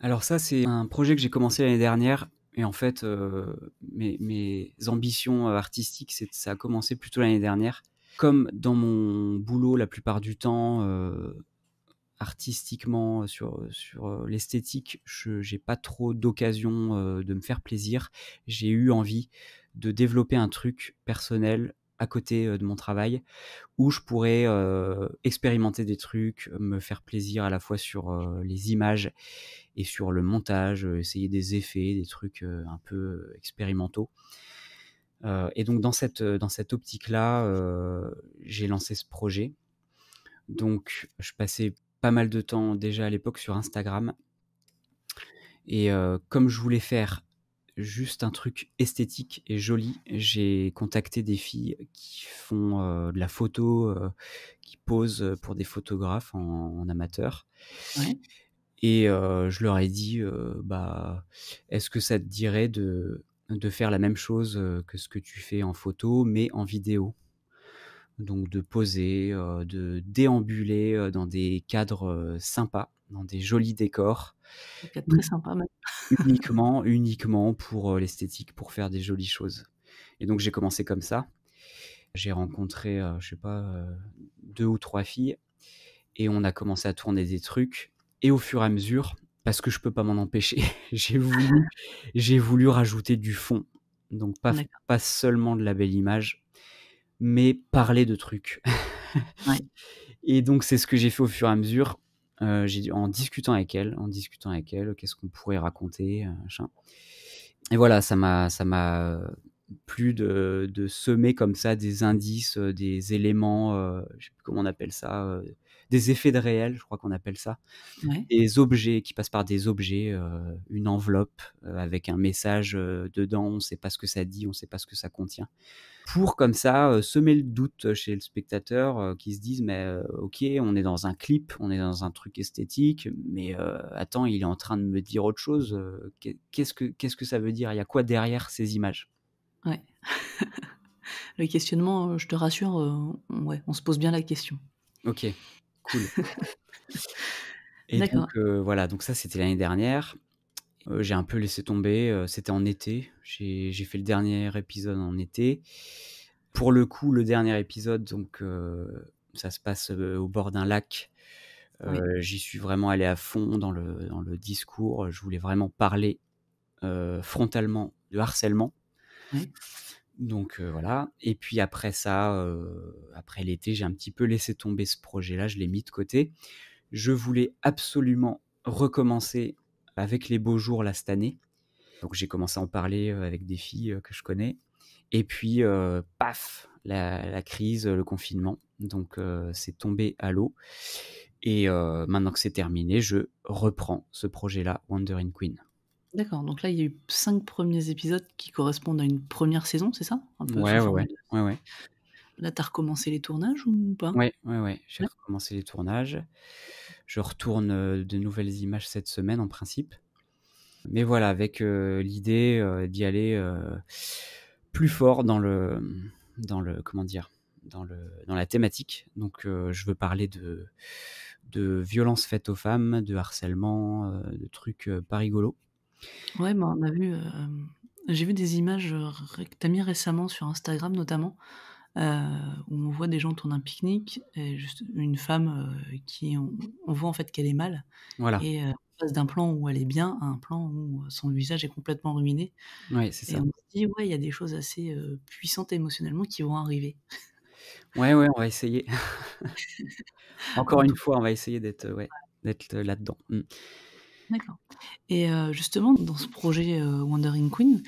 Alors ça, c'est un projet que j'ai commencé l'année dernière et en fait, mes ambitions, artistiques, ça a commencé plutôt l'année dernière. Comme dans mon boulot, la plupart du temps, artistiquement, sur l'esthétique, j'ai pas trop d'occasion, de me faire plaisir. J'ai eu envie de développer un truc personnel à côté, de mon travail où je pourrais, expérimenter des trucs, me faire plaisir à la fois sur, les images et sur le montage, essayer des effets, des trucs, un peu, expérimentaux. Et donc dans cette optique-là, j'ai lancé ce projet. Donc je passais pas mal de temps déjà à l'époque sur Instagram et comme je voulais faire juste un truc esthétique et joli, j'ai contacté des filles qui font, de la photo, qui posent, pour des photographes en amateur Ouais. et je leur ai dit, bah: «Est-ce que ça te dirait de faire la même chose, que ce que tu fais en photo, mais en vidéo?» Donc de poser, de déambuler, dans des cadres, sympas, dans des jolis décors, Donc, très u sympa même. uniquement pour, l'esthétique, pour faire des jolies choses. Et donc j'ai commencé comme ça. J'ai rencontré, je sais pas, 2 ou 3 filles et on a commencé à tourner des trucs et au fur et à mesure, parce que je peux pas m'en empêcher, j'ai voulu j'ai voulu rajouter du fond. Donc D'accord. pas seulement de la belle image, mais parler de trucs. Ouais. Et donc c'est ce que j'ai fait au fur et à mesure, en discutant avec elle, qu'est-ce qu'on pourrait raconter, machin. Et voilà, ça m'a plu de semer comme ça des indices, des éléments, je sais plus comment on appelle ça, des effets de réel, je crois qu'on appelle ça. Ouais. Des objets qui passent par des objets, une enveloppe, avec un message, dedans, on sait pas ce que ça dit, on sait pas ce que ça contient. Pour comme ça, semer le doute chez le spectateur, qui se dise: «Mais, OK, on est dans un clip, on est dans un truc esthétique, mais, attends, il est en train de me dire autre chose, qu'est-ce que ça veut dire? Il y a quoi derrière ces images?» Ouais. Le questionnement, je te rassure, ouais, on se pose bien la question. OK, cool. Et donc, D'accord. voilà, donc ça, c'était l'année dernière. J'ai un peu laissé tomber, c'était en été. J'ai fait le dernier épisode en été. Pour le coup, le dernier épisode, donc, ça se passe, au bord d'un lac. Oui. J'y suis vraiment allé à fond dans le discours. Je voulais vraiment parler, frontalement de harcèlement. Ouais. Donc, voilà. Et puis après ça, après l'été, j'ai un petit peu laissé tomber ce projet-là, je l'ai mis de côté. Je voulais absolument recommencer avec les beaux jours là, cette année. Donc j'ai commencé à en parler, avec des filles, que je connais et puis, paf, la crise, le confinement. Donc, c'est tombé à l'eau et maintenant que c'est terminé, je reprends ce projet-là, Wandering Queen. D'accord, donc là, il y a eu 5 premiers épisodes qui correspondent à une première saison, c'est ça? Un peu Ouais, sous ouais, forme ouais. de Ouais, ouais. là, tu as recommencé les tournages ou pas? Ouais, ouais, ouais, j'ai Ouais. recommencé les tournages. Je retourne, de nouvelles images cette semaine en principe. Mais voilà, avec, l'idée, d'y aller, plus fort dans le comment dire? Dans la thématique. Donc, je veux parler de violences faites aux femmes, de harcèlement, de trucs, pas rigolos. Ouais, bah, on a vu, j'ai vu des images, ré que tu as mis récemment sur Instagram notamment, heu, où on voit des gens autour d'un pique-nique et juste une femme, qui on voit en fait qu'elle est mal Voilà, et on passe d'un plan où elle est bien à un plan où son visage est complètement ruiné ouais, c'est et ça. on se dit: «Ouais, il y a des choses assez, puissantes émotionnellement qui vont arriver». Ouais, ouais, on va essayer. Encore En une tout fois, on va essayer d'être, ouais, d'être, là-dedans. Mmh. d'accord et justement dans ce projet, Wandering Queen,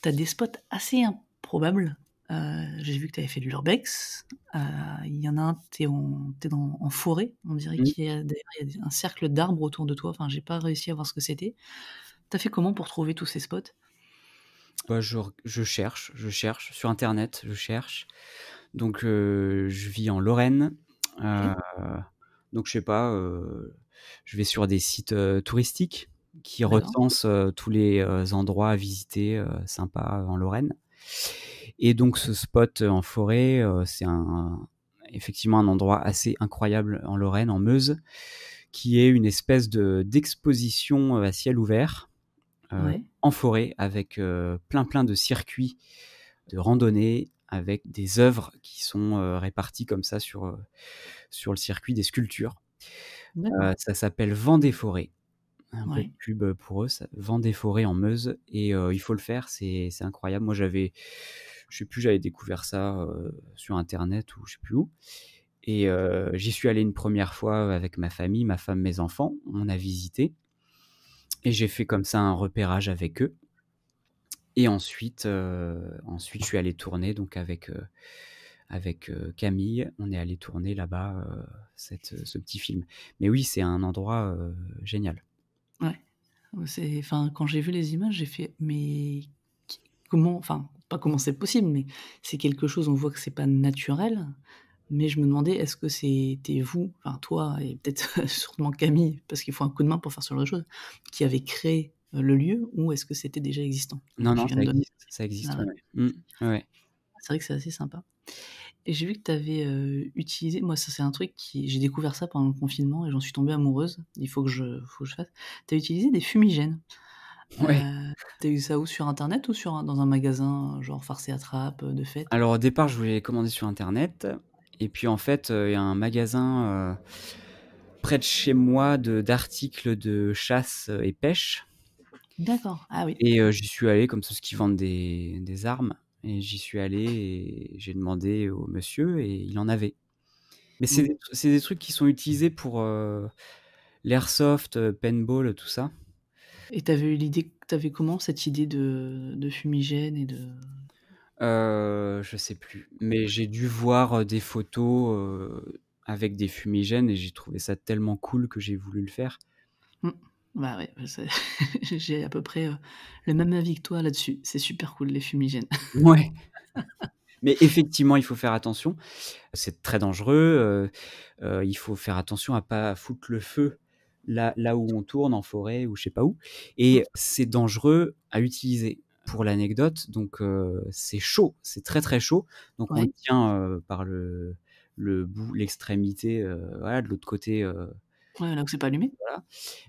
tu as des spots assez improbables. J'ai vu que tu avais fait de l'urbex, heu, il y en a un, tu es en forêt, on dirait Mmh. qu'il y a d'ailleurs il y a des un cercle d'arbres autour de toi, enfin j'ai pas réussi à voir ce que c'était. Tu as fait comment pour trouver tous ces spots? Bah, je cherche sur internet, je cherche. Donc, je vis en Lorraine, heu, OK, donc je sais pas, je vais sur des sites, touristiques qui d'accord, recensent, tous les, endroits à visiter, sympas en Lorraine. Et donc ce spot, en forêt, c'est effectivement un endroit assez incroyable en Lorraine, en Meuse, qui est une espèce d'exposition, à ciel ouvert, ouais, en forêt avec, plein de circuits de randonnée avec des œuvres qui sont, réparties comme ça sur le circuit, des sculptures. D'accord. Ça s'appelle Vent des forêts. Un peu de Ouais. pub, pour eux, ça Vent des forêts en Meuse et il faut le faire, c'est incroyable. Moi, je sais plus, j'avais découvert ça, sur internet ou je sais plus où et j'y suis allé une première fois avec ma famille, ma femme, mes enfants. On a visité et j'ai fait comme ça un repérage avec eux et ensuite je suis allé tourner donc avec Camille. On est allé tourner là-bas, ce petit film. Mais oui, c'est un endroit, génial. Ouais. C'est enfin, quand j'ai vu les images, j'ai fait: «Mais q comment?» enfin, pas comment c'est possible, mais c'est quelque chose, on voit que c'est pas naturel, mais je me demandais, est-ce que c'était vous, enfin toi et peut-être sûrement Camille, parce qu'il faut un coup de main pour faire ce genre de choses, qui avez créé, le lieu ou est-ce que c'était déjà existant? Donc Non, tu non, viens de donner ça existe, la ouais, réponse. ouais. Mmh. Ouais, ouais. C'est vrai que c'est assez sympa et j'ai vu que tu avais, utilisé moi ça c'est un truc qui j'ai découvert ça pendant le confinement et j'en suis tombée amoureuse. Il faut que je fasse. Tu as utilisé des fumigènes. Ouais. Tu eu ça où? Sur internet ou dans un magasin, genre Farce et Attrape, de fête? Alors au départ, je voulais commander sur internet et puis en fait, il y a un magasin, près de chez moi d'articles de chasse, et pêche D'accord, ah oui. et j'y suis allé comme ça parce qu'ils vendent des armes et j'y suis allé et j'ai demandé au monsieur et il en avait. Mais Mmh. c'est des trucs qui sont utilisés pour, l'airsoft, paintball, tout ça. Et tu avais comment cette idée de fumigène et de Je sais plus, mais j'ai dû voir, des photos, avec des fumigènes et j'ai trouvé ça tellement cool que j'ai voulu le faire. mmh, bah, ouais, bah, c'est j'ai à peu près, le même avis que toi là-dessus. C'est super cool les fumigènes. Ouais, mais effectivement, il faut faire attention. C'est très dangereux, il faut faire attention à pas foutre le feu là où on tourne en forêt ou je sais pas où Mmh, et c'est dangereux à utiliser. Pour l'anecdote, donc c'est chaud, c'est très, très chaud, donc on le ouais, tient, par le bout, l'extrémité, voilà, de l'autre côté, ouais, là où c'est pas allumé? voilà.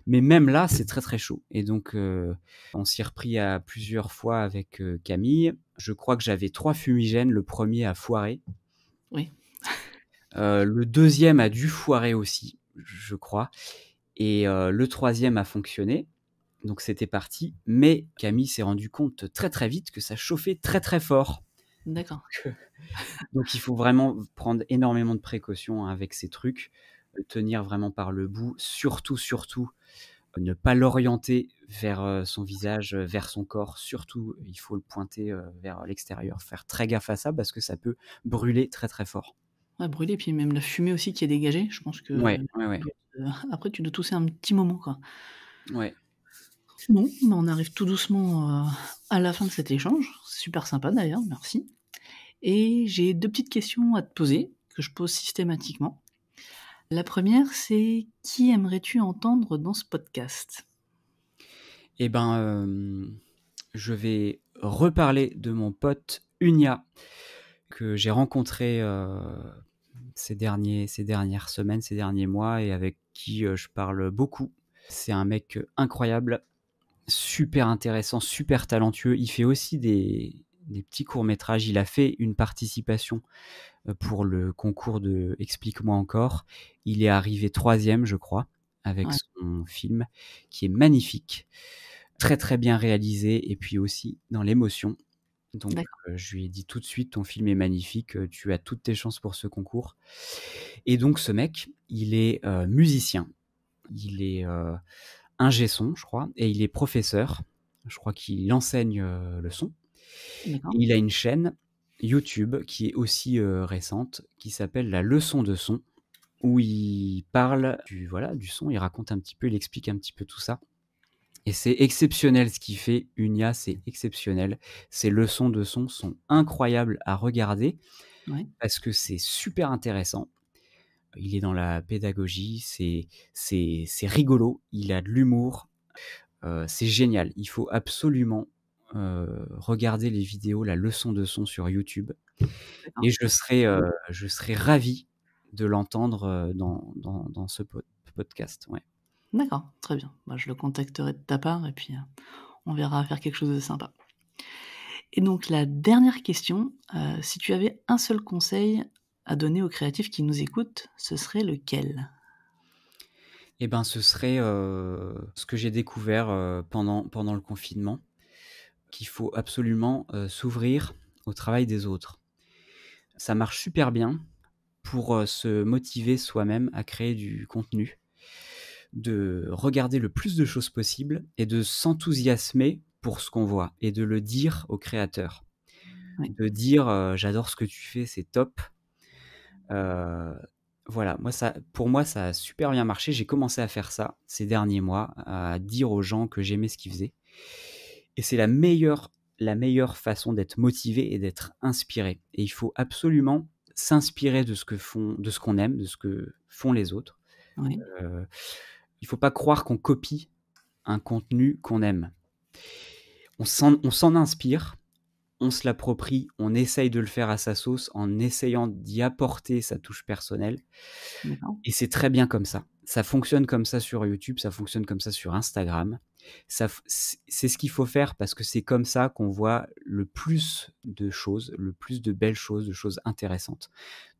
Mais même là, c'est très, très chaud et donc on s'y est repris à plusieurs fois avec, Camille. Je crois que j'avais 3 fumigènes, le premier a foiré. Oui, Le deuxième a dû foirer aussi, je crois et le troisième a fonctionné, donc c'était parti. Mais Camille s'est rendu compte très, très vite que ça chauffait très, très fort. d'accord. Que donc il faut vraiment prendre énormément de précautions avec ces trucs, tenir vraiment par le bout, surtout, surtout, ne pas l'orienter vers, son visage, vers son corps. Surtout, il faut le pointer, vers l'extérieur. Faire très gaffe à ça parce que ça peut brûler très, très fort. Ouais, brûler, puis même la fumée aussi qui est dégagée, je pense Ouais, que ouais, ouais, doit après tu dois tousser un petit moment, quoi. ouais. Bon, bah, on arrive tout doucement, à la fin de cet échange. Super sympa d'ailleurs, merci et j'ai 2 petites questions à te poser, que je pose systématiquement. La première, c'est: qui aimerais-tu entendre dans ce podcast? Et ben, je vais reparler de mon pote Unia que j'ai rencontré, ces dernières semaines, ces derniers mois et avec qui, je parle beaucoup. C'est un mec, incroyable, super intéressant, super talentueux. Il fait aussi des petits courts métrages. Il a fait une participation, pour le concours de Explique-moi encore. Il est arrivé 3e, je crois, avec Ouais, son film qui est magnifique, très, très bien réalisé et puis aussi dans l'émotion. Donc, d'accord, je lui ai dit tout de suite: «Ton film est magnifique, tu as toutes tes chances pour ce concours» et donc ce mec, il est, musicien. Il est, ingé son, je crois et il est professeur. Je crois qu'il enseigne, le son d'accord, et il a une chaîne YouTube qui est aussi, récente, qui s'appelle La Leçon de son, où il parle du son, il raconte un petit peu, il explique un petit peu tout ça et c'est exceptionnel ce qu'il fait. Unia, c'est exceptionnel. Ses leçons de son sont incroyables à regarder ouais, parce que c'est super intéressant. Il est dans la pédagogie, c'est rigolo, il a de l'humour, c'est génial. Il faut absolument, regarder les vidéos La Leçon de son sur YouTube d'accord. et je serais ravi de l'entendre, dans ce podcast, ouais. D'accord, très bien. Bah, je le contacterai de ta part et puis, on verra faire quelque chose de sympa. Et donc la dernière question, si tu avais un seul conseil à donner aux créatifs qui nous écoutent, ce serait lequel? Et ben, ce serait, ce que j'ai découvert, pendant le confinement, qu'il faut absolument, s'ouvrir au travail des autres. Ça marche super bien pour, se motiver soi-même à créer du contenu, de regarder le plus de choses possible et de s'enthousiasmer pour ce qu'on voit et de le dire au créateur. Ouais. De dire, «J'adore ce que tu fais, c'est top». Heu, voilà, pour moi, ça a super bien marché. J'ai commencé à faire ça ces derniers mois, à dire aux gens que j'aimais ce qu'ils faisaient et c'est la meilleure façon d'être motivé et d'être inspiré et il faut absolument s'inspirer de ce qu'on aime, de ce que font les autres. Ouais. Heu, il faut pas croire qu'on copie un contenu qu'on aime. On s'en inspire, on se l'approprie, on essaye de le faire à sa sauce en essayant d'y apporter sa touche personnelle D'accord. et c'est très bien comme ça. Ça fonctionne comme ça sur YouTube, ça fonctionne comme ça sur Instagram. C'est ce qu'il faut faire parce que c'est comme ça qu'on voit le plus de choses, le plus de belles choses, de choses intéressantes.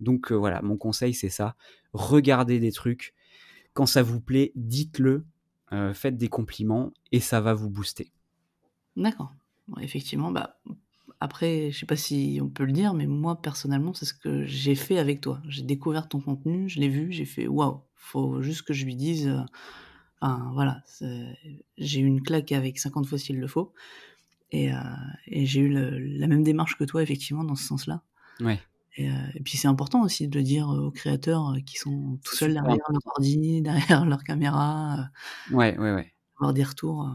Donc voilà, mon conseil, c'est ça. Regardez des trucs. Quand ça vous plaît, dites-le, faites des compliments et ça va vous booster. D'accord. Ouais, effectivement, bah, après, je sais pas si on peut le dire, mais moi, personnellement, c'est ce que j'ai fait avec toi. J'ai découvert ton contenu, je l'ai vu, j'ai fait: «Waouh, faut juste que je lui dise, enfin, voilà, j'ai eu une claque avec 50 fois s'il le faut et heu et j'ai eu la même démarche que toi, effectivement, dans ce sens-là Ouais, et puis c'est important aussi de le dire, aux créateurs, qui sont tout c'est seuls super derrière leur important. ordi, derrière leur caméra, Ouais, ouais, ouais. avoir des retours,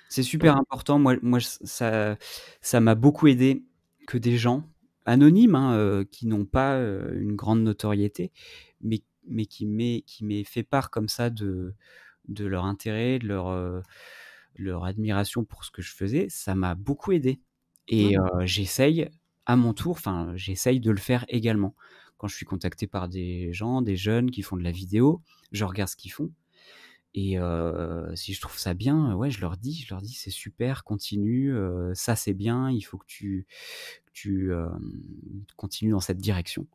C'est super important. Moi ça m'a beaucoup aidé que des gens anonymes, hein, qui n'ont pas, une grande notoriété, mais qui m'aient fait part comme ça de leur intérêt, de leur admiration pour ce que je faisais. Ça m'a beaucoup aidé et mmh, j'essaye à mon tour, enfin, j'essaye de le faire également. Quand je suis contacté par des gens, des jeunes qui font de la vidéo, je regarde ce qu'ils font et si je trouve ça bien, ouais, je leur dis: «C'est super, continue, ça c'est bien, il faut que tu continues dans cette direction».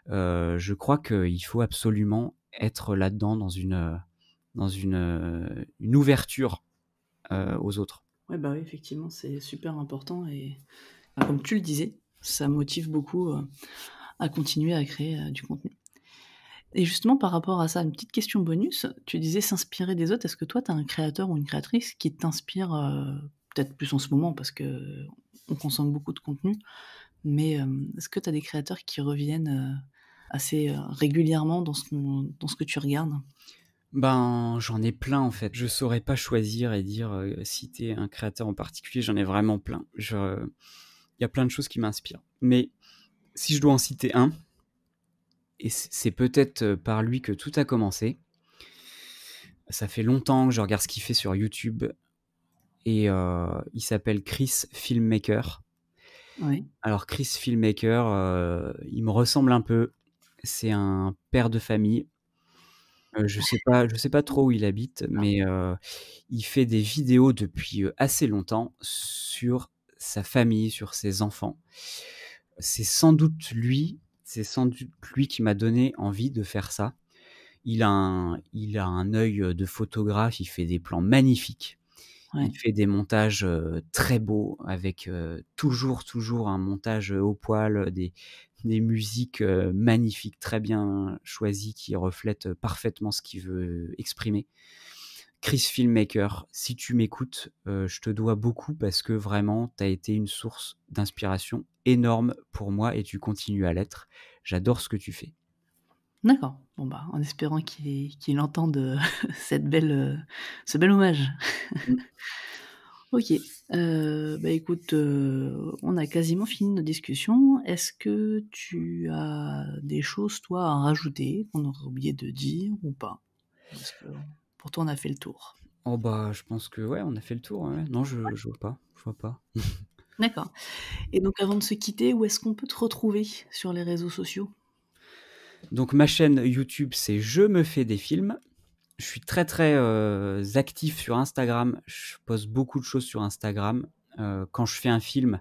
Je crois qu'il faut absolument être là-dedans dans une ouverture, aux autres. ouais, bah, oui, effectivement, c'est super important et bah, comme tu le disais, ça motive beaucoup, à continuer à créer, du contenu. Et justement par rapport à ça, une petite question bonus, tu disais s'inspirer des autres. Est-ce que toi tu as un créateur ou une créatrice qui t'inspire, peut-être plus en ce moment parce qu'on consomme beaucoup de contenu, mais, est-ce que tu as des créateurs qui reviennent, assez, régulièrement dans ce que tu regardes? Ben, j'en ai plein en fait. Je saurais pas choisir et dire, citer un créateur en particulier, j'en ai vraiment plein. Il y a plein de choses qui m'inspirent. Mais si je dois en citer un, et c'est peut-être, par lui que tout a commencé. Ça fait longtemps que je regarde ce qu'il fait sur YouTube et il s'appelle Chris Filmmaker. Oui. Alors Chris Filmmaker, il me ressemble un peu. C'est un père de famille. Je sais pas trop où il habite, mais il fait des vidéos depuis, assez longtemps sur sa famille, sur ses enfants. C'est sans doute lui qui m'a donné envie de faire ça. Il a un œil, de photographe, il fait des plans magnifiques. Il Ouais. fait des montages, très beaux avec, toujours un montage, au poil, des musiques, magnifiques, très bien choisies qui reflètent, parfaitement ce qu'il veut exprimer. Chris Filmmaker, si tu m'écoutes, je te dois beaucoup parce que vraiment tu as été une source d'inspiration énorme pour moi et tu continues à l'être. J'adore ce que tu fais. D'accord. Bon, bah, en espérant qu'il entende, cette belle, ce bel hommage. Mmh. OK. Bah, écoute, on a quasiment fini notre discussion. Est-ce que tu as des choses, toi, à rajouter, qu'on aurait oublié de dire ou pas? Est-ce que pour toi, on a fait le tour? Oh bah, je pense que ouais, on a fait le tour, ouais, ouais. Non, je vois pas, je vois pas. D'accord. Et donc avant de se quitter, où est-ce qu'on peut te retrouver sur les réseaux sociaux? Donc ma chaîne YouTube, c'est Je me fais des films. Je suis très, très, actif sur Instagram. Je poste beaucoup de choses sur Instagram. Quand je fais un film,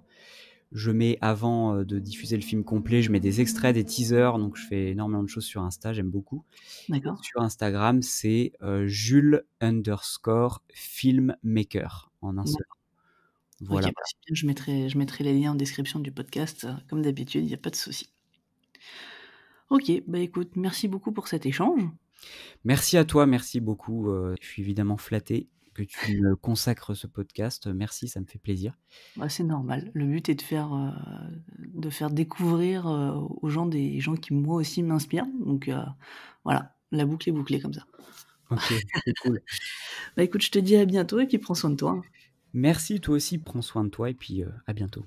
Je mets avant de diffuser le film complet, je mets des extraits, des teasers, donc je fais énormément de choses sur Insta, j'aime beaucoup. Et D'accord. sur Instagram, c'est Jules_filmmaker en un seul. Ok, Voilà. bah, c'est bien, je mettrai les liens en description du podcast, comme d'habitude, il n'y a pas de souci. Ok, bah écoute, merci beaucoup pour cet échange. Merci à toi, merci beaucoup. Je suis évidemment flatté que tu me consacres ce podcast. Merci, ça me fait plaisir. Bah, c'est normal. Le but est de faire découvrir aux gens des gens qui moi aussi m'inspirent. Donc voilà, la boucle est bouclée comme ça. Ok, c'est cool. Bah écoute, je te dis à bientôt et puis prends soin de toi. Merci, toi aussi, prends soin de toi et puis à bientôt.